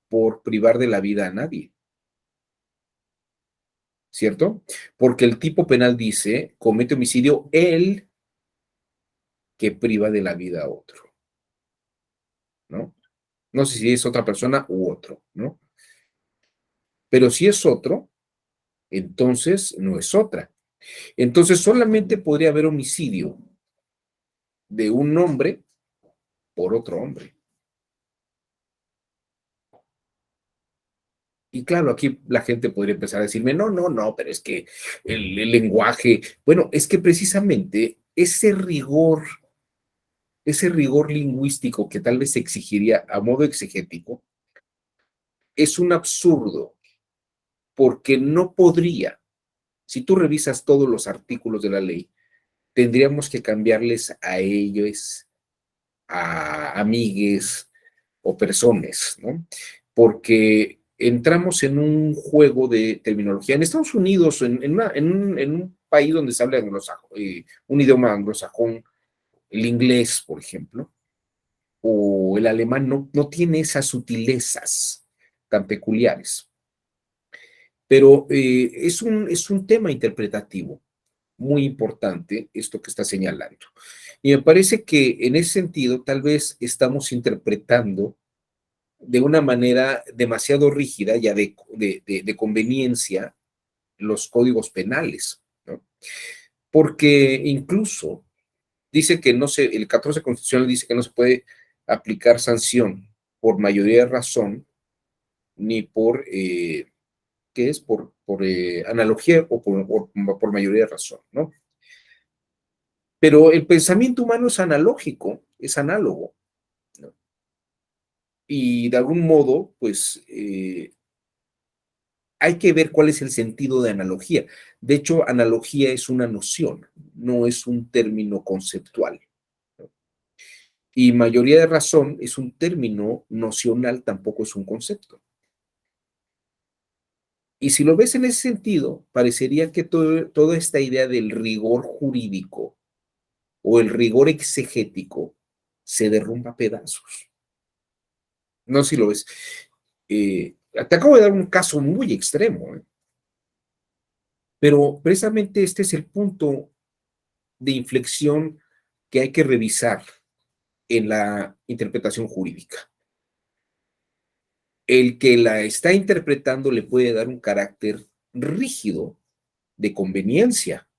por privar de la vida a nadie, ¿cierto? Porque el tipo penal dice, comete homicidio el que priva de la vida a otro, ¿no? No sé si es otra persona u otro, ¿no? Pero si es otro, entonces no es otra. Entonces solamente podría haber homicidio de un hombre por otro hombre. Y claro, aquí la gente podría empezar a decirme, no, no, no, pero es que el lenguaje, bueno, es que precisamente ese rigor lingüístico que tal vez se exigiría a modo exegético, es un absurdo, porque no podría, si tú revisas todos los artículos de la ley, tendríamos que cambiarles a ellos, a amigues o personas, ¿no? Porque entramos en un juego de terminología. En Estados Unidos, en un país donde se habla anglosajón, un idioma anglosajón, el inglés, por ejemplo, o el alemán, no tiene esas sutilezas tan peculiares. Pero es un tema interpretativo muy importante esto que está señalando. Y me parece que en ese sentido tal vez estamos interpretando de una manera demasiado rígida, ya de conveniencia, los códigos penales, ¿no? Porque incluso dice que no se, el 14 constitucional dice que no se puede aplicar sanción por mayoría de razón, ni por, ¿qué es? Por analogía o por mayoría de razón, ¿no? Pero el pensamiento humano es analógico, es análogo, ¿no? Y de algún modo, pues, hay que ver cuál es el sentido de analogía. De hecho, analogía es una noción, no es un término conceptual, ¿no? Y mayoría de razón es un término nocional, tampoco es un concepto. Y si lo ves en ese sentido, parecería que toda esta idea del rigor jurídico o el rigor exegético se derrumba a pedazos. No sé si lo ves. Te acabo de dar un caso muy extremo, ¿eh? Pero precisamente este es el punto de inflexión que hay que revisar en la interpretación jurídica. El que la está interpretando le puede dar un carácter rígido de conveniencia,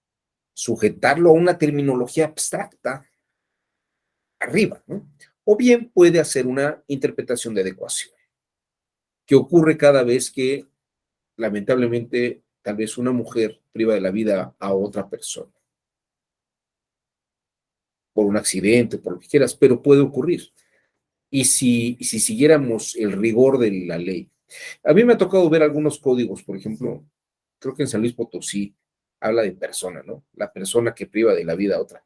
sujetarlo a una terminología abstracta arriba, ¿no? O bien puede hacer una interpretación de adecuación, que ocurre cada vez que, lamentablemente, tal vez una mujer priva de la vida a otra persona, por un accidente, por lo que quieras, pero puede ocurrir. Y si siguiéramos el rigor de la ley, a mí me ha tocado ver algunos códigos, por ejemplo, creo que en San Luis Potosí habla de persona, ¿no? La persona que priva de la vida a otra.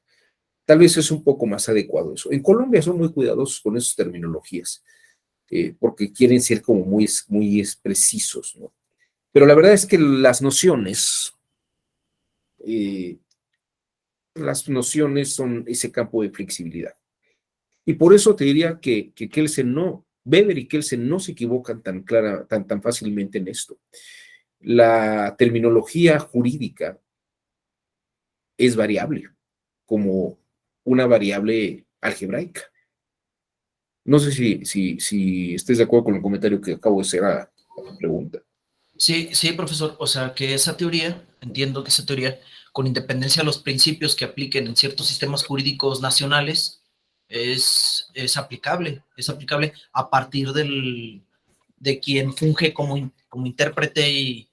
Tal vez es un poco más adecuado eso. En Colombia son muy cuidadosos con esas terminologías, porque quieren ser como muy precisos, ¿no? Pero la verdad es que eh, las nociones son ese campo de flexibilidad. Y por eso te diría que Kelsen no, Weber y Kelsen no se equivocan tan fácilmente en esto. La terminología jurídica es variable, como una variable algebraica. No sé si estés de acuerdo con el comentario que acabo de hacer a tu pregunta. Sí, sí, profesor. O sea, que esa teoría, entiendo que esa teoría, con independencia de los principios que apliquen en ciertos sistemas jurídicos nacionales, es aplicable a partir de quien funge como intérprete y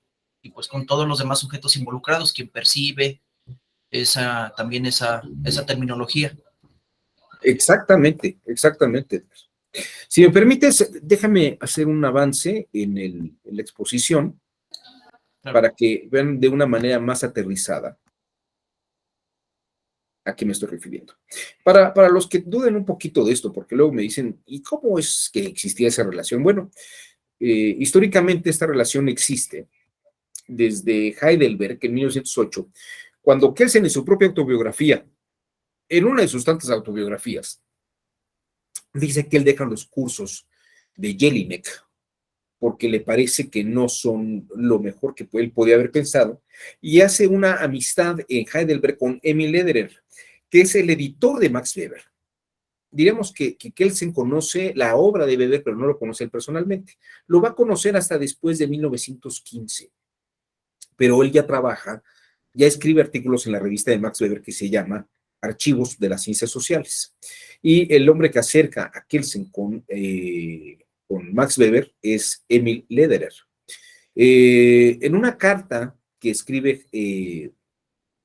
pues con todos los demás sujetos involucrados, quien percibe también esa terminología. Exactamente, exactamente. Si me permites, déjame hacer un avance en la exposición, Claro. para que vean de una manera más aterrizada a qué me estoy refiriendo. Para los que duden un poquito de esto, porque luego me dicen, ¿y cómo es que existía esa relación? Bueno, históricamente esta relación existe desde Heidelberg en 1908, cuando Kelsen en su propia autobiografía, en una de sus tantas autobiografías, dice que él deja los cursos de Jelinek porque le parece que no son lo mejor que él podía haber pensado, y hace una amistad en Heidelberg con Emil Lederer, que es el editor de Max Weber. Diríamos que Kelsen conoce la obra de Weber, pero no lo conoce él personalmente. Lo va a conocer hasta después de 1915, pero él ya trabaja, ya escribe artículos en la revista de Max Weber que se llama Archivos de las Ciencias Sociales. Y el hombre que acerca a Kelsen con Max Weber es Emil Lederer. En una carta que escribe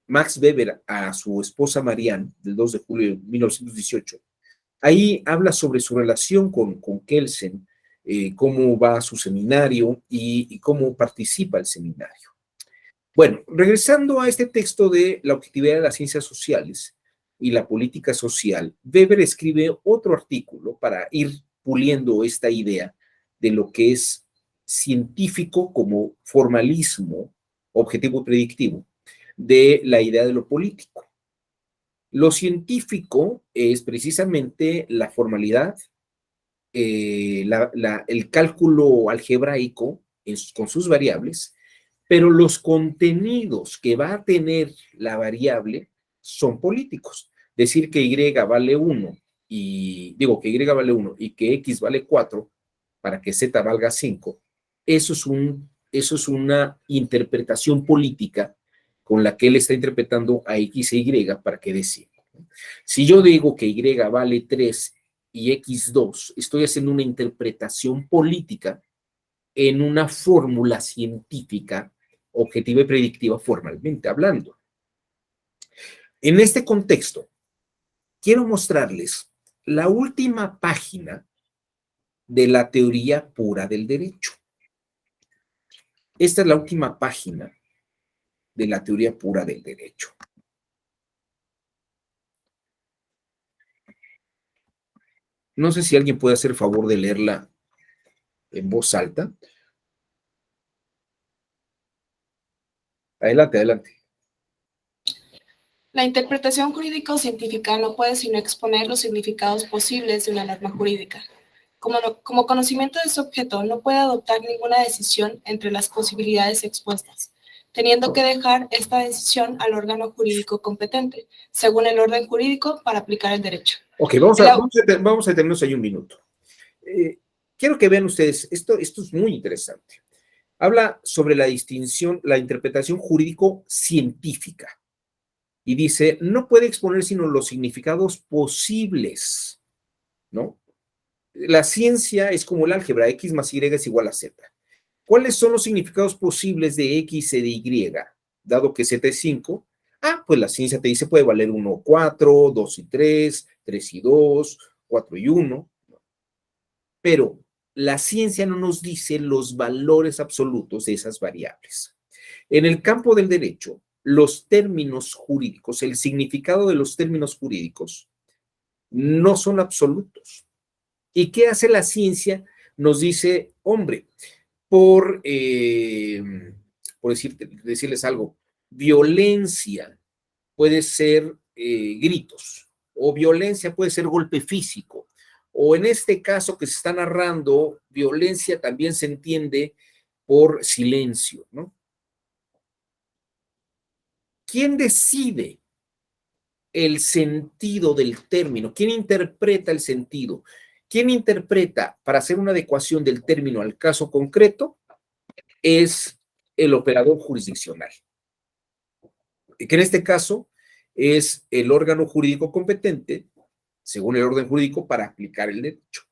Max Weber a su esposa Marianne, del 2 de julio de 1918, ahí habla sobre su relación con Kelsen, cómo va a su seminario y cómo participa el seminario. Bueno, regresando a este texto de la objetividad de las ciencias sociales y la política social, Weber escribe otro artículo para ir puliendo esta idea de lo que es científico como formalismo, objetivo predictivo, de la idea de lo político. Lo científico es precisamente la formalidad, el cálculo algebraico con sus variables, pero los contenidos que va a tener la variable son políticos. Decir que Y vale 1 y digo que Y vale 1 y que X vale 4 para que Z valga 5, eso es una interpretación política con la que él está interpretando a X e Y para que dé 5. Si yo digo que Y vale 3 y X 2, estoy haciendo una interpretación política en una fórmula científica objetiva y predictiva formalmente hablando. En este contexto, quiero mostrarles la última página de la teoría pura del derecho. Esta es la última página de la teoría pura del derecho. No sé si alguien puede hacer favor de leerla en voz alta. Adelante, adelante. La interpretación jurídico-científica no puede sino exponer los significados posibles de una norma jurídica. Como conocimiento de su objeto, no puede adoptar ninguna decisión entre las posibilidades expuestas, teniendo que dejar esta decisión al órgano jurídico competente, según el orden jurídico, para aplicar el derecho. Ok, vamos a detenernos ahí un minuto. Quiero que vean ustedes, esto es muy interesante. Habla sobre la distinción, la interpretación jurídico-científica. Y dice, no puede exponer sino los significados posibles, ¿no? La ciencia es como el álgebra, X más Y es igual a Z. ¿Cuáles son los significados posibles de X y de Y? Dado que Z es 5, pues la ciencia te dice puede valer 1, 4, 2 y 3, 3 y 2, 4 y 1. Pero la ciencia no nos dice los valores absolutos de esas variables. En el campo del derecho, los términos jurídicos, el significado de los términos jurídicos no son absolutos. ¿Y qué hace la ciencia? Nos dice, hombre, por decirles algo, violencia puede ser gritos, o violencia puede ser golpe físico, o en este caso que se está narrando, violencia también se entiende por silencio, ¿no? ¿Quién decide el sentido del término? ¿Quién interpreta el sentido? ¿Quién interpreta para hacer una adecuación del término al caso concreto? Es el operador jurisdiccional, que en este caso es el órgano jurídico competente, según el orden jurídico, para aplicar el derecho.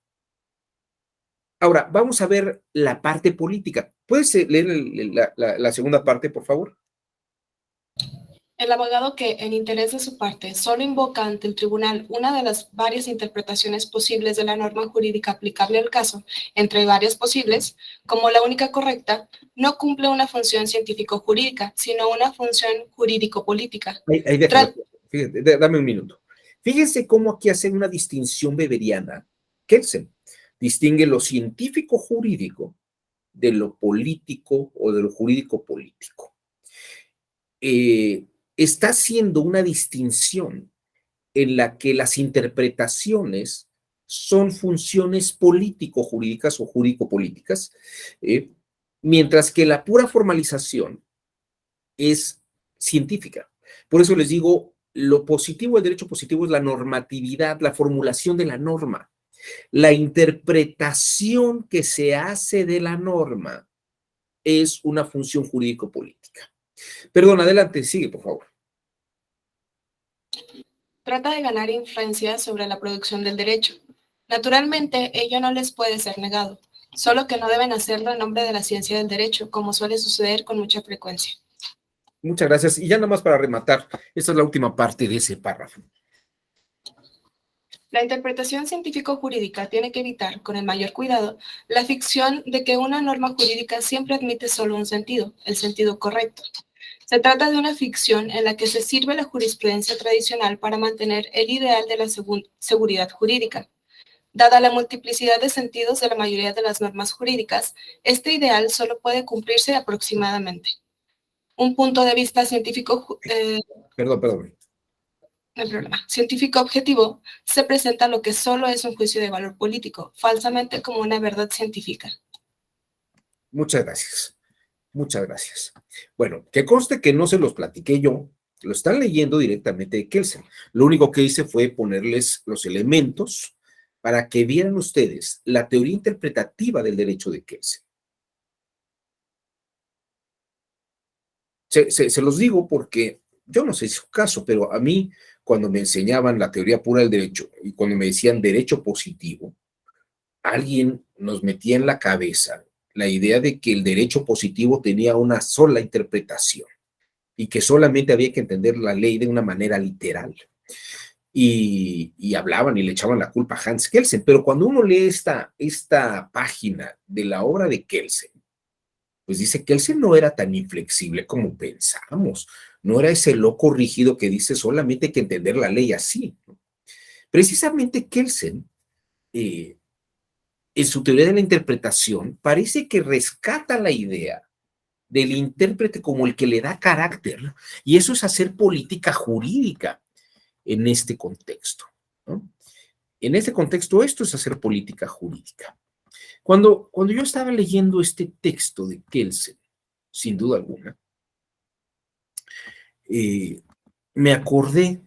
Ahora, vamos a ver la parte política. ¿Puedes leer la segunda parte, por favor? El abogado que, en interés de su parte, solo invoca ante el tribunal una de las varias interpretaciones posibles de la norma jurídica aplicable al caso, entre varias posibles, como la única correcta, no cumple una función científico-jurídica, sino una función jurídico-política. Fíjate, dame un minuto. Fíjense cómo aquí hace una distinción weberiana. Kelsen distingue lo científico-jurídico de lo político o de lo jurídico político. Está haciendo una distinción en la que las interpretaciones son funciones político-jurídicas o jurídico-políticas, mientras que la pura formalización es científica. Por eso les digo, lo positivo del derecho positivo es la normatividad, la formulación de la norma. La interpretación que se hace de la norma es una función jurídico-política. Perdón, adelante, sigue, por favor. Trata de ganar influencia sobre la producción del derecho. Naturalmente, ello no les puede ser negado, solo que no deben hacerlo en nombre de la ciencia del derecho, como suele suceder con mucha frecuencia. Muchas gracias. Y ya nada más para rematar, esta es la última parte de ese párrafo. La interpretación científico-jurídica tiene que evitar, con el mayor cuidado, la ficción de que una norma jurídica siempre admite solo un sentido, el sentido correcto. Se trata de una ficción en la que se sirve la jurisprudencia tradicional para mantener el ideal de la seguridad jurídica. Dada la multiplicidad de sentidos de la mayoría de las normas jurídicas, este ideal solo puede cumplirse aproximadamente. Un punto de vista científico, Perdón. no hay problema, científico objetivo se presenta lo que solo es un juicio de valor político, falsamente como una verdad científica. Muchas gracias. Muchas gracias. Bueno, que conste que no se los platiqué yo, lo están leyendo directamente de Kelsen. Lo único que hice fue ponerles los elementos para que vieran ustedes la teoría interpretativa del derecho de Kelsen. Se los digo porque yo no sé si es su caso, pero a mí cuando me enseñaban la teoría pura del derecho y cuando me decían derecho positivo, alguien nos metía en la cabeza la idea de que el derecho positivo tenía una sola interpretación y que solamente había que entender la ley de una manera literal. Y hablaban y le echaban la culpa a Hans Kelsen, pero cuando uno lee esta página de la obra de Kelsen, pues dice que Kelsen no era tan inflexible como pensamos, no era ese loco rígido que dice solamente hay que entender la ley así. Precisamente Kelsen, en su teoría de la interpretación, parece que rescata la idea del intérprete como el que le da carácter, y eso es hacer política jurídica en este contexto, ¿no? En este contexto, esto es hacer política jurídica. Cuando yo estaba leyendo este texto de Kelsen, sin duda alguna, me acordé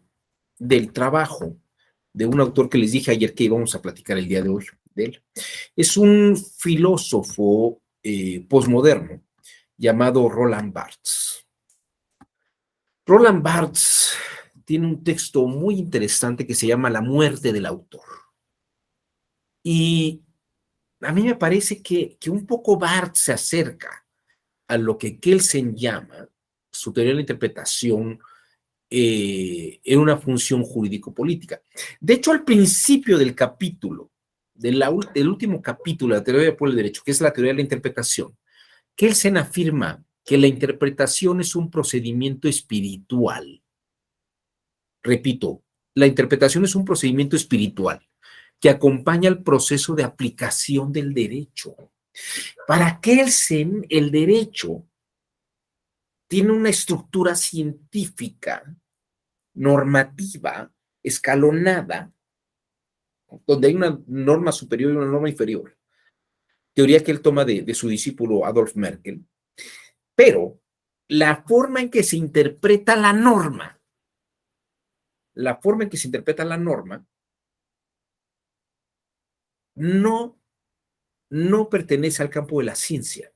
del trabajo de un autor que les dije ayer que íbamos a platicar el día de hoy de él. Es un filósofo posmoderno llamado Roland Barthes. Roland Barthes tiene un texto muy interesante que se llama La muerte del autor. Y a mí me parece que un poco Barthes se acerca a lo que Kelsen llama su teoría de la interpretación en una función jurídico-política. De hecho, al principio del capítulo, del último capítulo de la teoría del derecho, que es la teoría de la interpretación, Kelsen afirma que la interpretación es un procedimiento espiritual. Repito, la interpretación es un procedimiento espiritual que acompaña el proceso de aplicación del derecho. Para Kelsen, el derecho tiene una estructura científica, normativa, escalonada, donde hay una norma superior y una norma inferior. Teoría que él toma de su discípulo Adolf Merkel. Pero la forma en que se interpreta la norma, no pertenece al campo de la ciencia,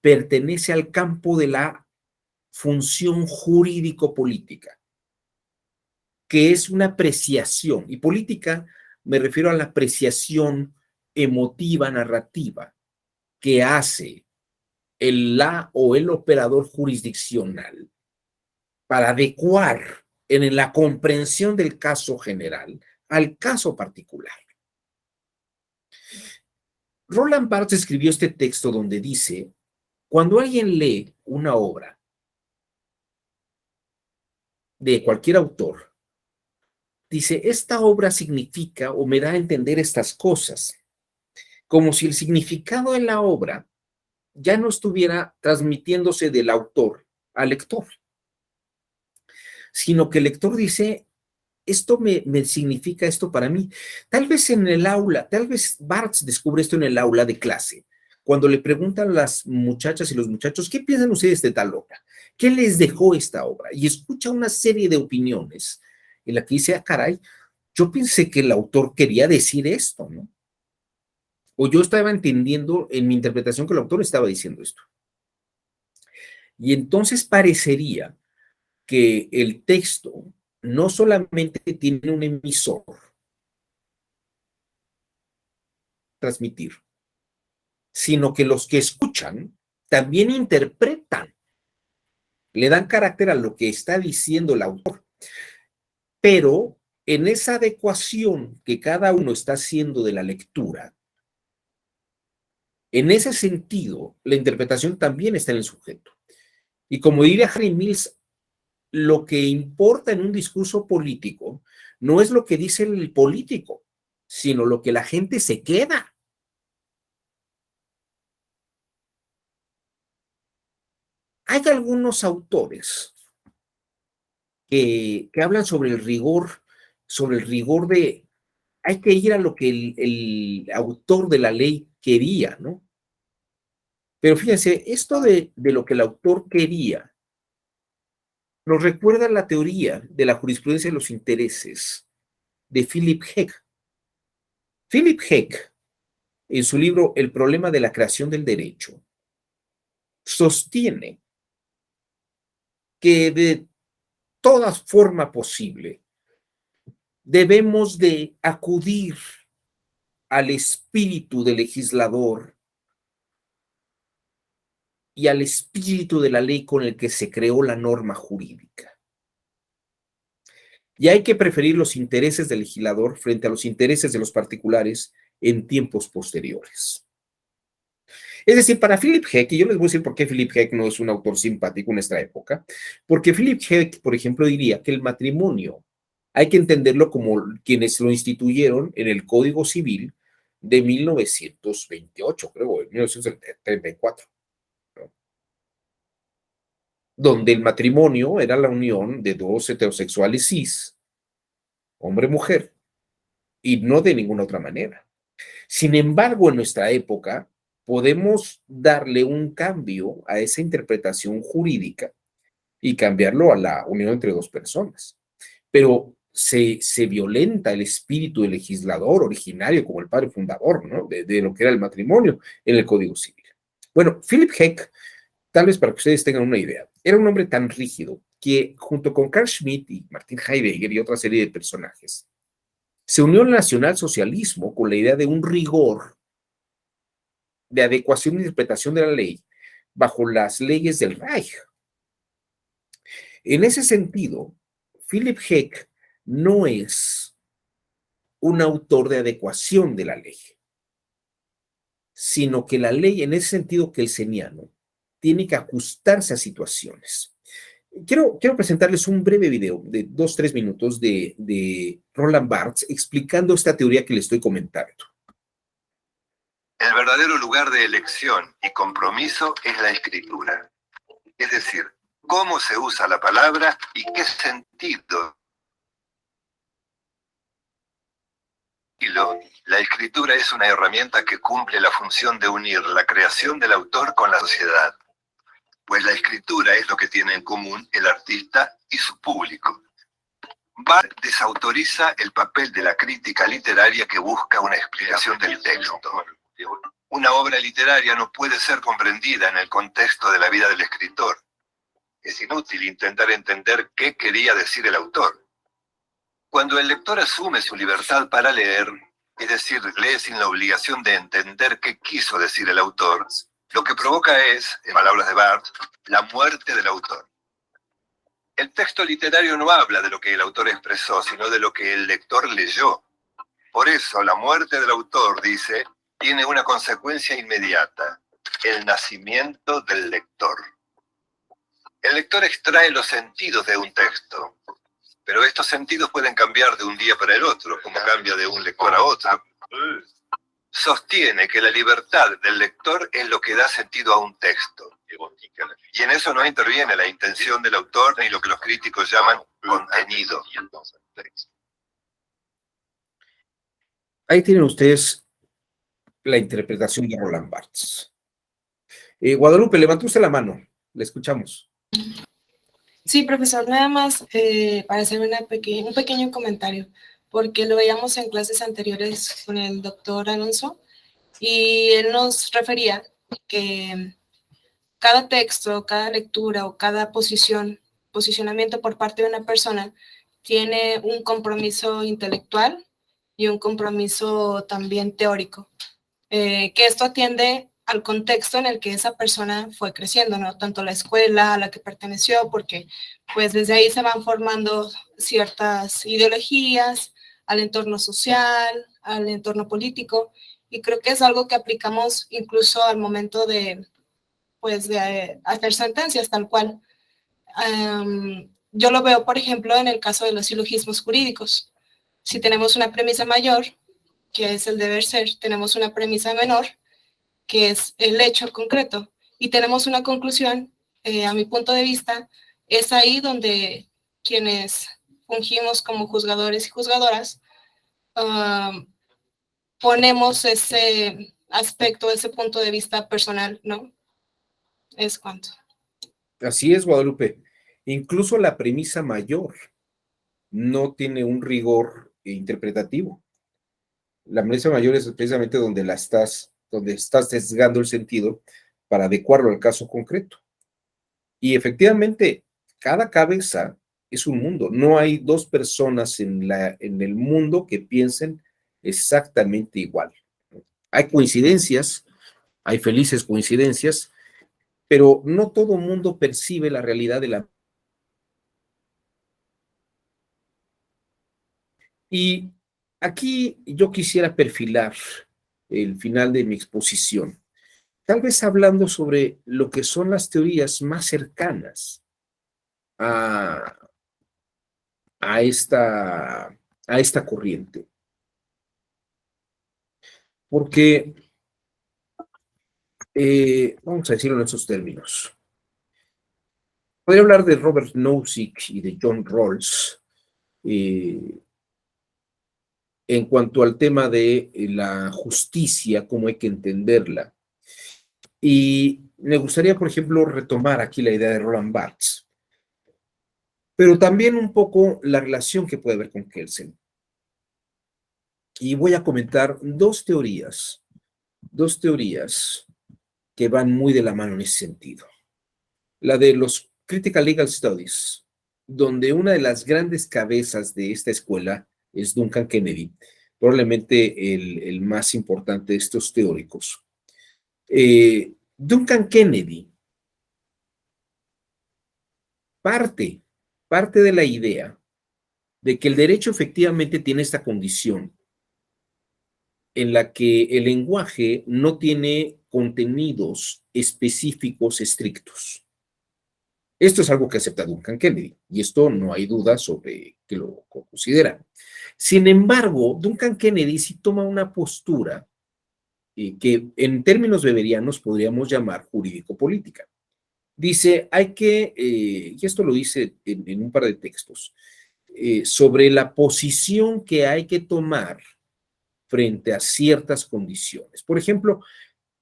pertenece al campo de la función jurídico-política, que es una apreciación, y política me refiero a la apreciación emotiva, narrativa, que hace la o el operador jurisdiccional para adecuar en la comprensión del caso general al caso particular. Roland Barthes escribió este texto donde dice, cuando alguien lee una obra de cualquier autor, dice, esta obra significa o me da a entender estas cosas, como si el significado de la obra ya no estuviera transmitiéndose del autor al lector, sino que el lector dice, esto me significa esto para mí. Tal vez en el aula, tal vez Barthes descubre esto en el aula de clase, cuando le preguntan a las muchachas y los muchachos, ¿qué piensan ustedes de tal obra? ¿Qué les dejó esta obra? Y escucha una serie de opiniones en la que dice, caray, yo pensé que el autor quería decir esto, ¿no? O yo estaba entendiendo en mi interpretación que el autor estaba diciendo esto. Y entonces parecería que el texto no solamente tiene un emisor, transmitir, sino que los que escuchan también interpretan, le dan carácter a lo que está diciendo el autor. Pero en esa adecuación que cada uno está haciendo de la lectura, en ese sentido, la interpretación también está en el sujeto. Y como diría Harry Mills, lo que importa en un discurso político no es lo que dice el político, sino lo que la gente se queda. Hay algunos autores que hablan sobre el rigor de hay que ir a lo que el autor de la ley quería, ¿no? Pero fíjense, esto de lo que el autor quería nos recuerda la teoría de la jurisprudencia de los intereses de Philip Heck. Philip Heck, en su libro El problema de la creación del derecho, sostiene que de toda forma posible debemos de acudir al espíritu del legislador y al espíritu de la ley con el que se creó la norma jurídica. Y hay que preferir los intereses del legislador frente a los intereses de los particulares en tiempos posteriores. Es decir, para Philip Heck, y yo les voy a decir por qué Philip Heck no es un autor simpático en nuestra época, porque Philip Heck, por ejemplo, diría que el matrimonio hay que entenderlo como quienes lo instituyeron en el Código Civil de 1928, creo, de 1934, ¿no? Donde el matrimonio era la unión de dos heterosexuales cis, hombre-mujer, y no de ninguna otra manera. Sin embargo, en nuestra época, podemos darle un cambio a esa interpretación jurídica y cambiarlo a la unión entre dos personas. Pero se violenta el espíritu del legislador originario, como el padre fundador, ¿no? de lo que era el matrimonio en el Código Civil. Bueno, Philip Heck, tal vez para que ustedes tengan una idea, era un hombre tan rígido que junto con Carl Schmitt y Martin Heidegger y otra serie de personajes, se unió al nacionalsocialismo con la idea de un rigor de adecuación e interpretación de la ley bajo las leyes del Reich. En ese sentido, Philip Heck no es un autor de adecuación de la ley, sino que la ley, en ese sentido kelseniano, tiene que ajustarse a situaciones. Quiero presentarles un breve video de 2-3 minutos de Roland Barthes explicando esta teoría que les estoy comentando. El verdadero lugar de elección y compromiso es la escritura. Es decir, cómo se usa la palabra y qué sentido. La escritura es una herramienta que cumple la función de unir la creación del autor con la sociedad. Pues la escritura es lo que tiene en común el artista y su público. Barthes desautoriza el papel de la crítica literaria que busca una explicación del texto. Una obra literaria no puede ser comprendida en el contexto de la vida del escritor. Es inútil intentar entender qué quería decir el autor. Cuando el lector asume su libertad para leer, es decir, lee sin la obligación de entender qué quiso decir el autor, lo que provoca es, en palabras de Barthes, la muerte del autor. El texto literario no habla de lo que el autor expresó, sino de lo que el lector leyó. Por eso, la muerte del autor, dice, tiene una consecuencia inmediata: el nacimiento del lector. El lector extrae los sentidos de un texto, pero estos sentidos pueden cambiar de un día para el otro, como cambia de un lector a otro. sostiene que la libertad del lector es lo que da sentido a un texto. Y en eso no interviene la intención del autor ni lo que los críticos llaman contenido. Ahí tienen ustedes la interpretación de Roland Barthes. Guadalupe, levantó usted la mano, le escuchamos. Sí, profesor, nada más para hacer un pequeño comentario, porque lo veíamos en clases anteriores con el doctor Alonso y él nos refería que cada texto, cada lectura o cada posicionamiento por parte de una persona tiene un compromiso intelectual y un compromiso también teórico, que esto atiende al contexto en el que esa persona fue creciendo, ¿no? Tanto la escuela a la que perteneció, porque pues desde ahí se van formando ciertas ideologías, al entorno social, al entorno político, y creo que es algo que aplicamos incluso al momento de, pues, de hacer sentencias tal cual. Yo lo veo, por ejemplo, en el caso de los silogismos jurídicos. Si tenemos una premisa mayor, que es el deber ser, tenemos una premisa menor, que es el hecho concreto, y tenemos una conclusión, a mi punto de vista, es ahí donde quienes fungimos como juzgadores y juzgadoras ponemos ese aspecto, ese punto de vista personal, ¿no? Es cuanto. Así es, Guadalupe. Incluso la premisa mayor no tiene un rigor interpretativo. La premisa mayor es precisamente donde estás sesgando el sentido para adecuarlo al caso concreto. Y efectivamente, cada cabeza es un mundo. No hay dos personas en el mundo que piensen exactamente igual. Hay coincidencias, hay felices coincidencias, pero no todo mundo percibe la realidad de la. Y aquí yo quisiera perfilar el final de mi exposición, tal vez hablando sobre lo que son las teorías más cercanas a, a esta, a esta corriente. Porque, vamos a decirlo en esos términos, podría hablar de Robert Nozick y de John Rawls en cuanto al tema de la justicia, cómo hay que entenderla. Y me gustaría, por ejemplo, retomar aquí la idea de Roland Barthes, pero también un poco la relación que puede haber con Kelsen. Y voy a comentar dos teorías que van muy de la mano en ese sentido. La de los Critical Legal Studies, donde una de las grandes cabezas de esta escuela es Duncan Kennedy, probablemente el más importante de estos teóricos. Duncan Kennedy parte de la idea de que el derecho efectivamente tiene esta condición en la que el lenguaje no tiene contenidos específicos estrictos. Esto es algo que acepta Duncan Kennedy, y esto no hay duda sobre que lo considera. Sin embargo, Duncan Kennedy sí toma una postura que en términos weberianos podríamos llamar jurídico-política. Dice, y esto lo dice en un par de textos, sobre la posición que hay que tomar frente a ciertas condiciones. Por ejemplo,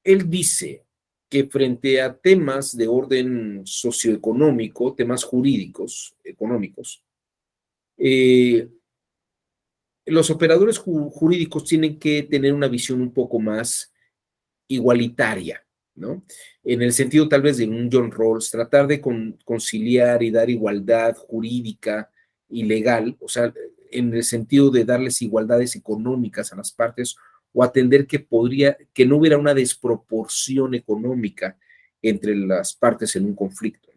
él dice que frente a temas de orden socioeconómico, temas jurídicos, económicos, los operadores jurídicos tienen que tener una visión un poco más igualitaria, ¿no? En el sentido tal vez de un John Rawls, tratar de conciliar y dar igualdad jurídica y legal, o sea, en el sentido de darles igualdades económicas a las partes o atender que no hubiera una desproporción económica entre las partes en un conflicto,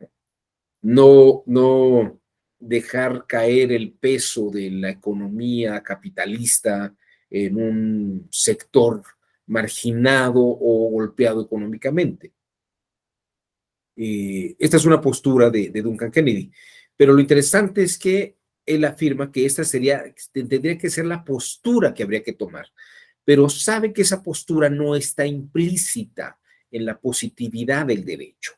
¿no? No dejar caer el peso de la economía capitalista en un sector marginado o golpeado económicamente. Esta es una postura de Duncan Kennedy, pero lo interesante es que él afirma que esta tendría que ser la postura que habría que tomar, pero sabe que esa postura no está implícita en la positividad del derecho.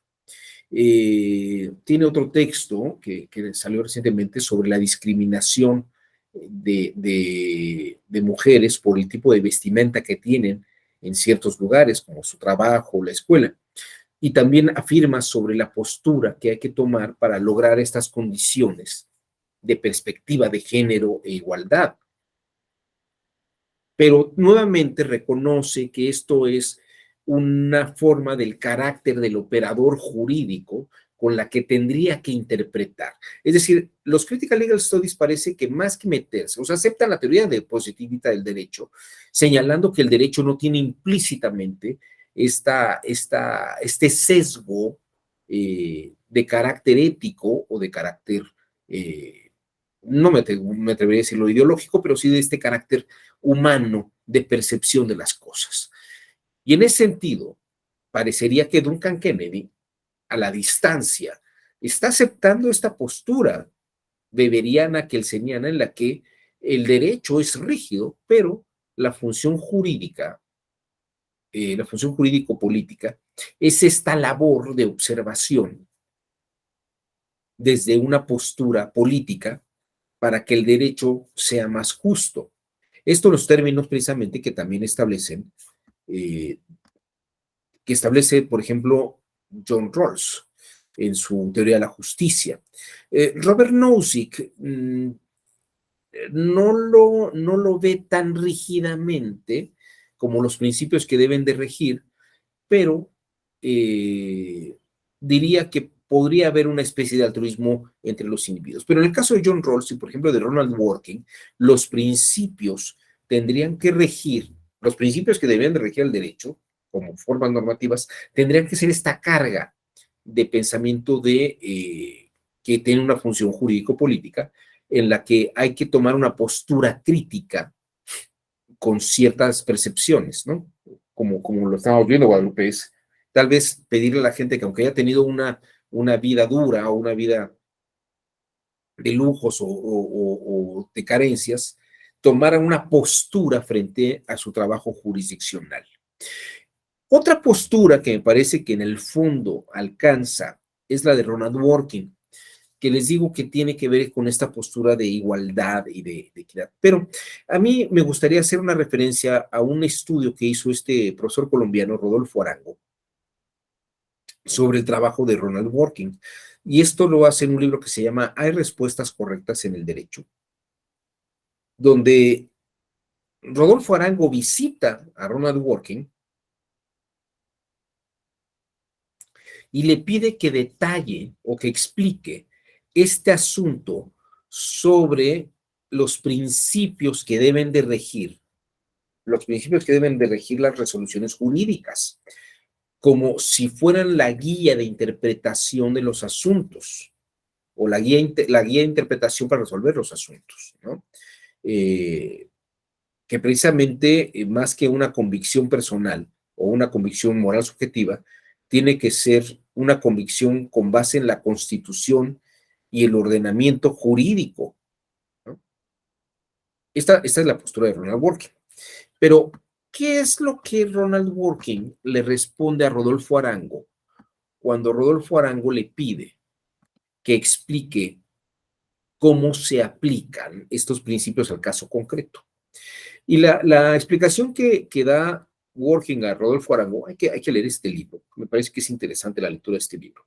Tiene otro texto que salió recientemente sobre la discriminación de mujeres por el tipo de vestimenta que tienen en ciertos lugares, como su trabajo o la escuela. Y también afirma sobre la postura que hay que tomar para lograr estas condiciones de perspectiva de género e igualdad. Pero nuevamente reconoce que esto es una forma del carácter del operador jurídico con la que tendría que interpretar. Es decir, los Critical Legal Studies parece que más que meterse, o sea, aceptan la teoría de positivista del derecho, señalando que el derecho no tiene implícitamente este sesgo de carácter ético o de carácter, no me atrevería a decirlo ideológico, pero sí de este carácter humano de percepción de las cosas. Y en ese sentido, parecería que Duncan Kennedy, a la distancia, está aceptando esta postura beberiana kelseniana en la que el derecho es rígido, pero la función jurídica, la función jurídico-política, es esta labor de observación desde una postura política para que el derecho sea más justo. Estos los términos precisamente que también establecen, que establece, por ejemplo, John Rawls en su teoría de la justicia. Robert Nozick no lo ve tan rígidamente como los principios que deben de regir, pero diría que podría haber una especie de altruismo entre los individuos. Pero en el caso de John Rawls y, por ejemplo, de Ronald Dworkin, los principios tendrían que regir, los principios que deberían de regir el derecho, como formas normativas, tendrían que ser esta carga de pensamiento que tiene una función jurídico-política, en la que hay que tomar una postura crítica con ciertas percepciones, ¿no? Como lo estamos viendo, Guadalupe, es tal vez pedirle a la gente que aunque haya tenido una vida dura o una vida de lujos o de carencias, tomaran una postura frente a su trabajo jurisdiccional. Otra postura que me parece que en el fondo alcanza es la de Ronald Dworkin, que les digo que tiene que ver con esta postura de igualdad y de equidad. Pero a mí me gustaría hacer una referencia a un estudio que hizo este profesor colombiano, Rodolfo Arango, sobre el trabajo de Ronald Dworkin. Y esto lo hace en un libro que se llama Hay respuestas correctas en el derecho, donde Rodolfo Arango visita a Ronald Dworkin y le pide que detalle o que explique este asunto sobre los principios que deben de regir, las resoluciones jurídicas, como si fueran la guía de interpretación de los asuntos o la guía de interpretación para resolver los asuntos, ¿no? Que precisamente, más que una convicción personal o una convicción moral subjetiva, tiene que ser una convicción con base en la Constitución y el ordenamiento jurídico, ¿no? Esta es la postura de Ronald Dworkin. Pero, ¿qué es lo que Ronald Dworkin le responde a Rodolfo Arango cuando Rodolfo Arango le pide que explique cómo se aplican estos principios al caso concreto? Y la explicación que da Dworkin a Rodolfo Arango, hay que leer este libro, me parece que es interesante la lectura de este libro,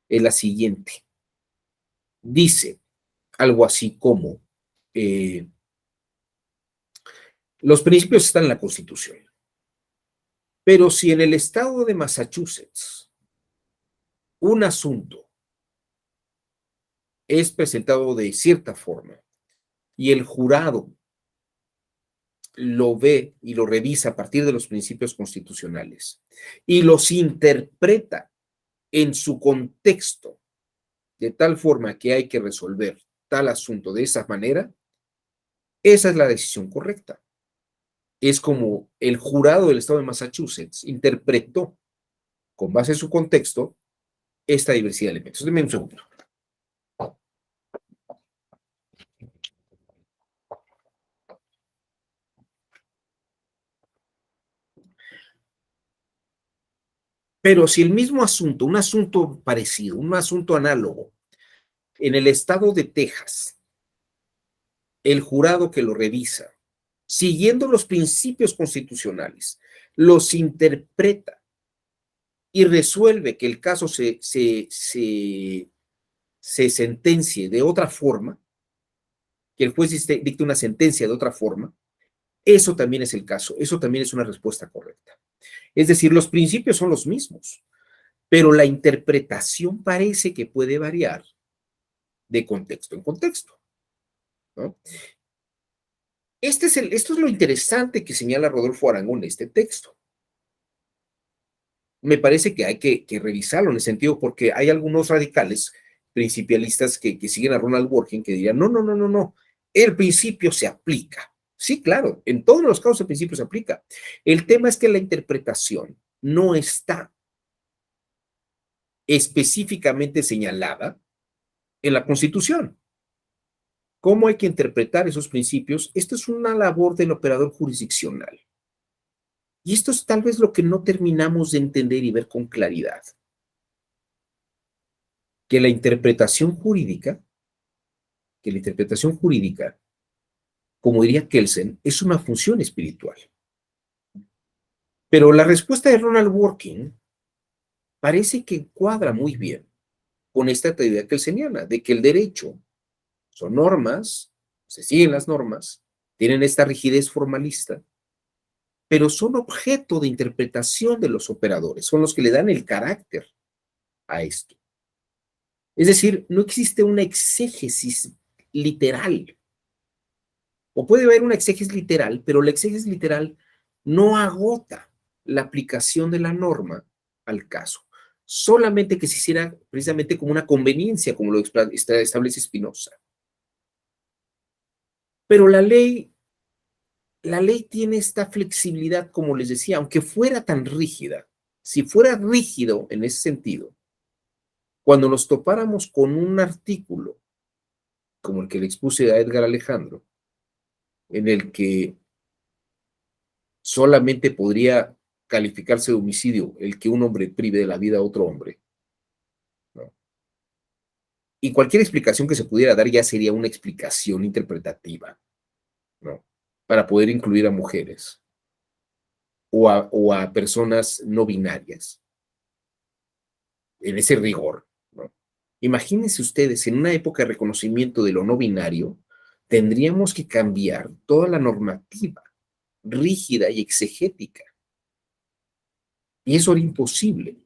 es la siguiente. Dice algo así como, los principios están en la Constitución, pero si en el estado de Massachusetts un asunto es presentado de cierta forma y el jurado lo ve y lo revisa a partir de los principios constitucionales y los interpreta en su contexto de tal forma que hay que resolver tal asunto de esa manera, esa es la decisión correcta. Es como el jurado del estado de Massachusetts interpretó, con base en su contexto, esta diversidad de elementos. Deme un segundo. Pero si el mismo asunto, un asunto parecido, un asunto análogo, en el estado de Texas, el jurado que lo revisa, siguiendo los principios constitucionales, los interpreta y resuelve que el caso se sentencie de otra forma, que el juez dicte una sentencia de otra forma, eso también es el caso, eso también es una respuesta correcta. Es decir, los principios son los mismos, pero la interpretación parece que puede variar de contexto en contexto, ¿no? Esto es lo interesante que señala Rodolfo Arango en este texto. Me parece que hay que revisarlo en el sentido porque hay algunos radicales principialistas que siguen a Ronald Dworkin que dirían, no, el principio se aplica. Sí, claro, en todos los casos el principio se aplica. El tema es que la interpretación no está específicamente señalada en la Constitución. ¿Cómo hay que interpretar esos principios? Esto es una labor del operador jurisdiccional. Y esto es tal vez lo que no terminamos de entender y ver con claridad. Que la interpretación jurídica, como diría Kelsen, es una función espiritual. Pero la respuesta de Ronald Dworkin parece que cuadra muy bien con esta teoría kelseniana, de que el derecho son normas, se siguen las normas, tienen esta rigidez formalista, pero son objeto de interpretación de los operadores, son los que le dan el carácter a esto. Es decir, no existe una exégesis literal. O puede haber una exégesis literal, pero la exégesis literal no agota la aplicación de la norma al caso. Solamente que se hiciera precisamente como una conveniencia, como lo establece Spinoza. Pero la ley tiene esta flexibilidad, como les decía, aunque fuera tan rígida, si fuera rígido en ese sentido, cuando nos topáramos con un artículo, como el que le expuse a Edgar Alejandro, en el que solamente podría calificarse de homicidio el que un hombre prive de la vida a otro hombre, ¿no? Y cualquier explicación que se pudiera dar ya sería una explicación interpretativa, ¿no? Para poder incluir a mujeres o a personas no binarias en ese rigor, ¿no? Imagínense ustedes, en una época de reconocimiento de lo no binario, tendríamos que cambiar toda la normativa rígida y exegética. Y eso era imposible,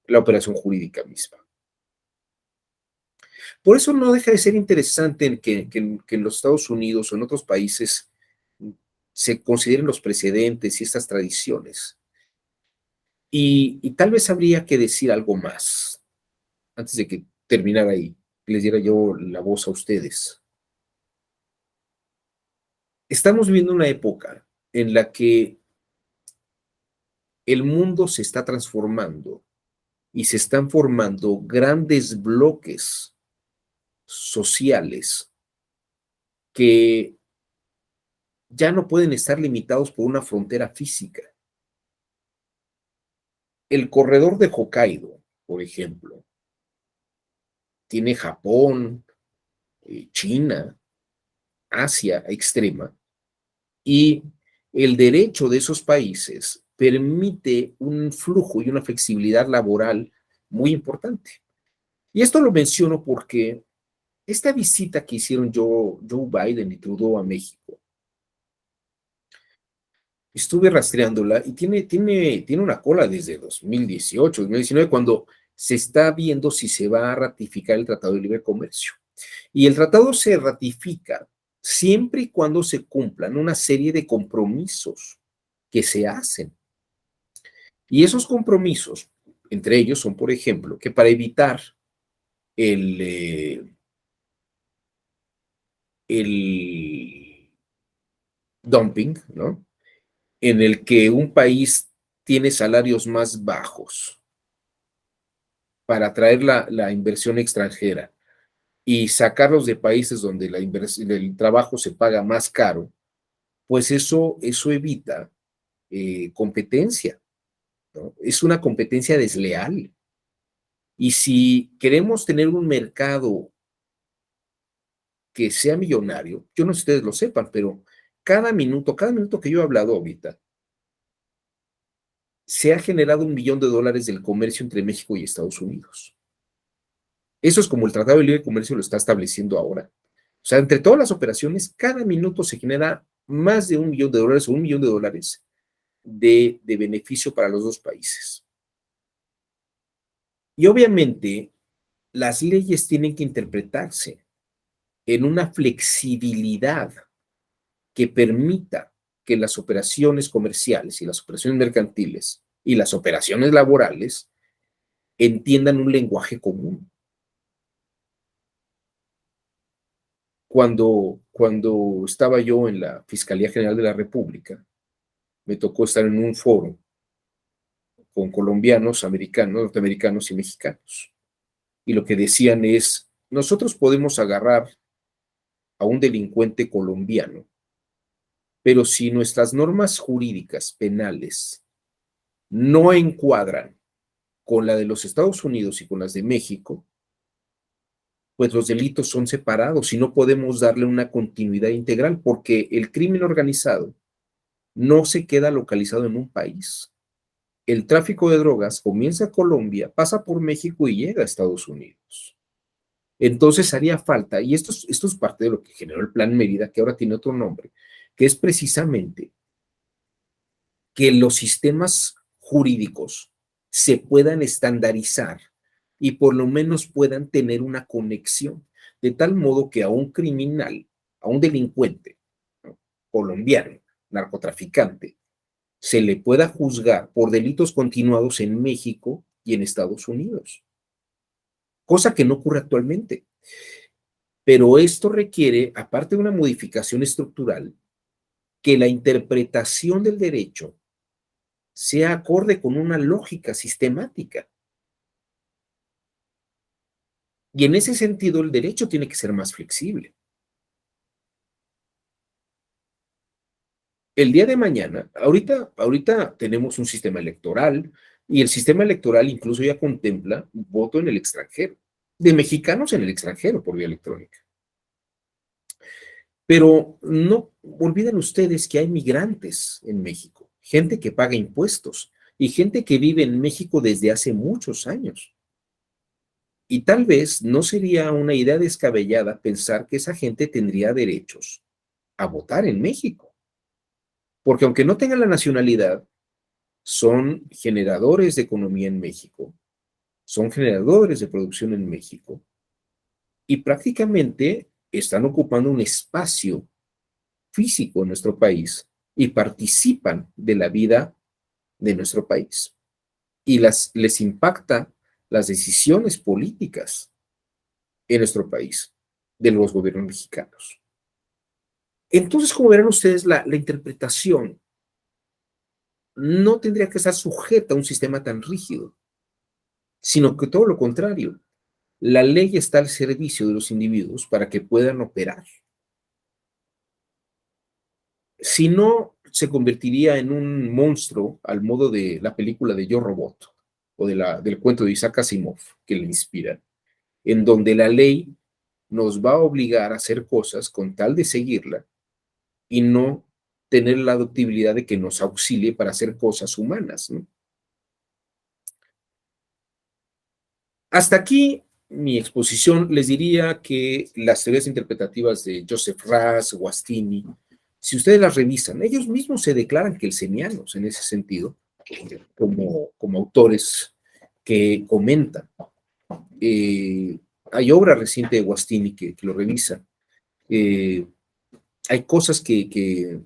la operación jurídica misma. Por eso no deja de ser interesante en que en los Estados Unidos o en otros países se consideren los precedentes y estas tradiciones. Y tal vez habría que decir algo más, antes de que terminara ahí, les diera yo la voz a ustedes. Estamos viviendo una época en la que el mundo se está transformando y se están formando grandes bloques sociales que ya no pueden estar limitados por una frontera física. El corredor de Hokkaido, por ejemplo, tiene Japón, China, Asia extrema, y el derecho de esos países permite un flujo y una flexibilidad laboral muy importante. Y esto lo menciono porque esta visita que hicieron Joe Biden y Trudeau a México, estuve rastreándola y tiene una cola desde 2018, 2019, cuando se está viendo si se va a ratificar el Tratado de Libre Comercio. Y el tratado se ratifica siempre y cuando se cumplan una serie de compromisos que se hacen. Y esos compromisos, entre ellos son, por ejemplo, que para evitar el dumping, ¿no? En el que un país tiene salarios más bajos para atraer la inversión extranjera y sacarlos de países donde el trabajo se paga más caro, pues eso evita competencia. ¿no? Es una competencia desleal. Y si queremos tener un mercado que sea millonario, yo no sé si ustedes lo sepan, pero cada minuto que yo he hablado ahorita, se ha generado $1 billón del comercio entre México y Estados Unidos. Eso es como el Tratado de Libre Comercio lo está estableciendo ahora. O sea, entre todas las operaciones, cada minuto se genera más de $1 billón o $1 millón de beneficio para los dos países. Y obviamente, las leyes tienen que interpretarse en una flexibilidad que permita que las operaciones comerciales y las operaciones mercantiles y las operaciones laborales entiendan un lenguaje común. Cuando estaba yo en la Fiscalía General de la República, me tocó estar en un foro con colombianos, americanos, norteamericanos y mexicanos. Y lo que decían es, nosotros podemos agarrar a un delincuente colombiano, pero si nuestras normas jurídicas penales no encuadran con la de los Estados Unidos y con las de México, pues los delitos son separados y no podemos darle una continuidad integral porque el crimen organizado no se queda localizado en un país. El tráfico de drogas comienza en Colombia, pasa por México y llega a Estados Unidos. Entonces haría falta, y esto es parte de lo que generó el Plan Mérida, que ahora tiene otro nombre, que es precisamente que los sistemas jurídicos se puedan estandarizar y por lo menos puedan tener una conexión, de tal modo que a un criminal, a un delincuente, ¿no?, colombiano, narcotraficante, se le pueda juzgar por delitos continuados en México y en Estados Unidos, cosa que no ocurre actualmente. Pero esto requiere, aparte de una modificación estructural, que la interpretación del derecho sea acorde con una lógica sistemática. Y en ese sentido, el derecho tiene que ser más flexible. El día de mañana, ahorita tenemos un sistema electoral y el sistema electoral incluso ya contempla voto en el extranjero, de mexicanos en el extranjero por vía electrónica. Pero no olviden ustedes que hay migrantes en México, gente que paga impuestos y gente que vive en México desde hace muchos años. Y tal vez no sería una idea descabellada pensar que esa gente tendría derechos a votar en México, porque aunque no tengan la nacionalidad, son generadores de economía en México, son generadores de producción en México y prácticamente están ocupando un espacio físico en nuestro país y participan de la vida de nuestro país. Y les impacta las decisiones políticas en nuestro país, de los gobiernos mexicanos. Entonces, como verán ustedes, la interpretación no tendría que estar sujeta a un sistema tan rígido, sino que todo lo contrario, la ley está al servicio de los individuos para que puedan operar. Si no, se convertiría en un monstruo al modo de la película de Yo Robot o del cuento de Isaac Asimov que le inspira, en donde la ley nos va a obligar a hacer cosas con tal de seguirla y no tener la adaptabilidad de que nos auxilie para hacer cosas humanas, ¿no? Hasta aquí mi exposición. Les diría que las teorías interpretativas de Joseph Raz, Guastini, si ustedes las revisan, ellos mismos se declaran kelsenianos en ese sentido, como autores que comentan. Hay obra reciente de Guastini que lo revisa. Hay cosas que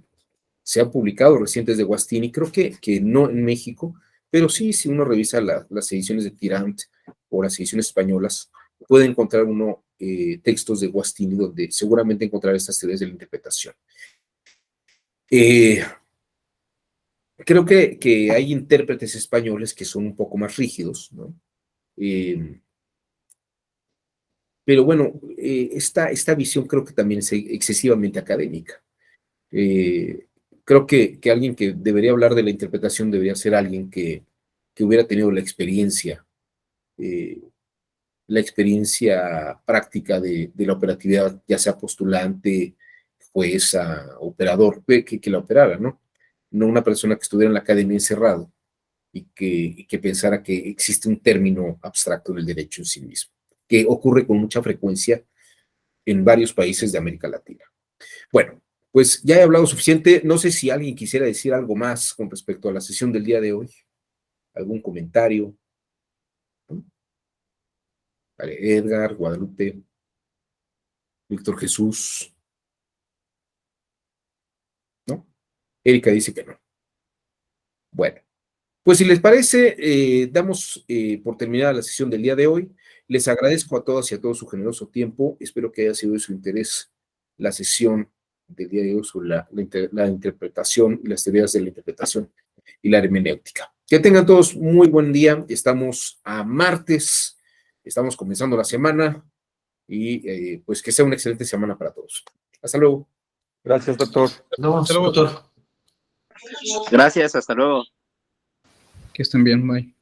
se han publicado recientes de Guastini, creo que no en México, pero sí, si uno revisa las ediciones de Tirant o las ediciones españolas, puede encontrar uno textos de Guastini donde seguramente encontrará estas teorías de la interpretación. Creo que hay intérpretes españoles que son un poco más rígidos, ¿no? Pero bueno, esta visión creo que también es excesivamente académica. Creo que alguien que debería hablar de la interpretación debería ser alguien que que hubiera tenido la experiencia práctica de la operatividad, ya sea postulante, jueza, operador, que la operara, ¿no? No una persona que estuviera en la academia encerrado y que pensara que existe un término abstracto del derecho en sí mismo, que ocurre con mucha frecuencia en varios países de América Latina. Bueno, pues ya he hablado suficiente. No sé si alguien quisiera decir algo más con respecto a la sesión del día de hoy. ¿Algún comentario? Vale, Edgar, Guadalupe, Víctor Jesús. ¿No? Erika dice que no. Bueno, pues si les parece, damos por terminada la sesión del día de hoy. Les agradezco a todas y a todos su generoso tiempo. Espero que haya sido de su interés la sesión del día de hoy sobre la interpretación y las teorías de la interpretación y la hermenéutica. Que tengan todos muy buen día. Estamos a martes, estamos comenzando la semana y pues que sea una excelente semana para todos. Hasta luego. Gracias, doctor. No, Hasta luego. doctor. Gracias, hasta luego. Que estén bien, bye.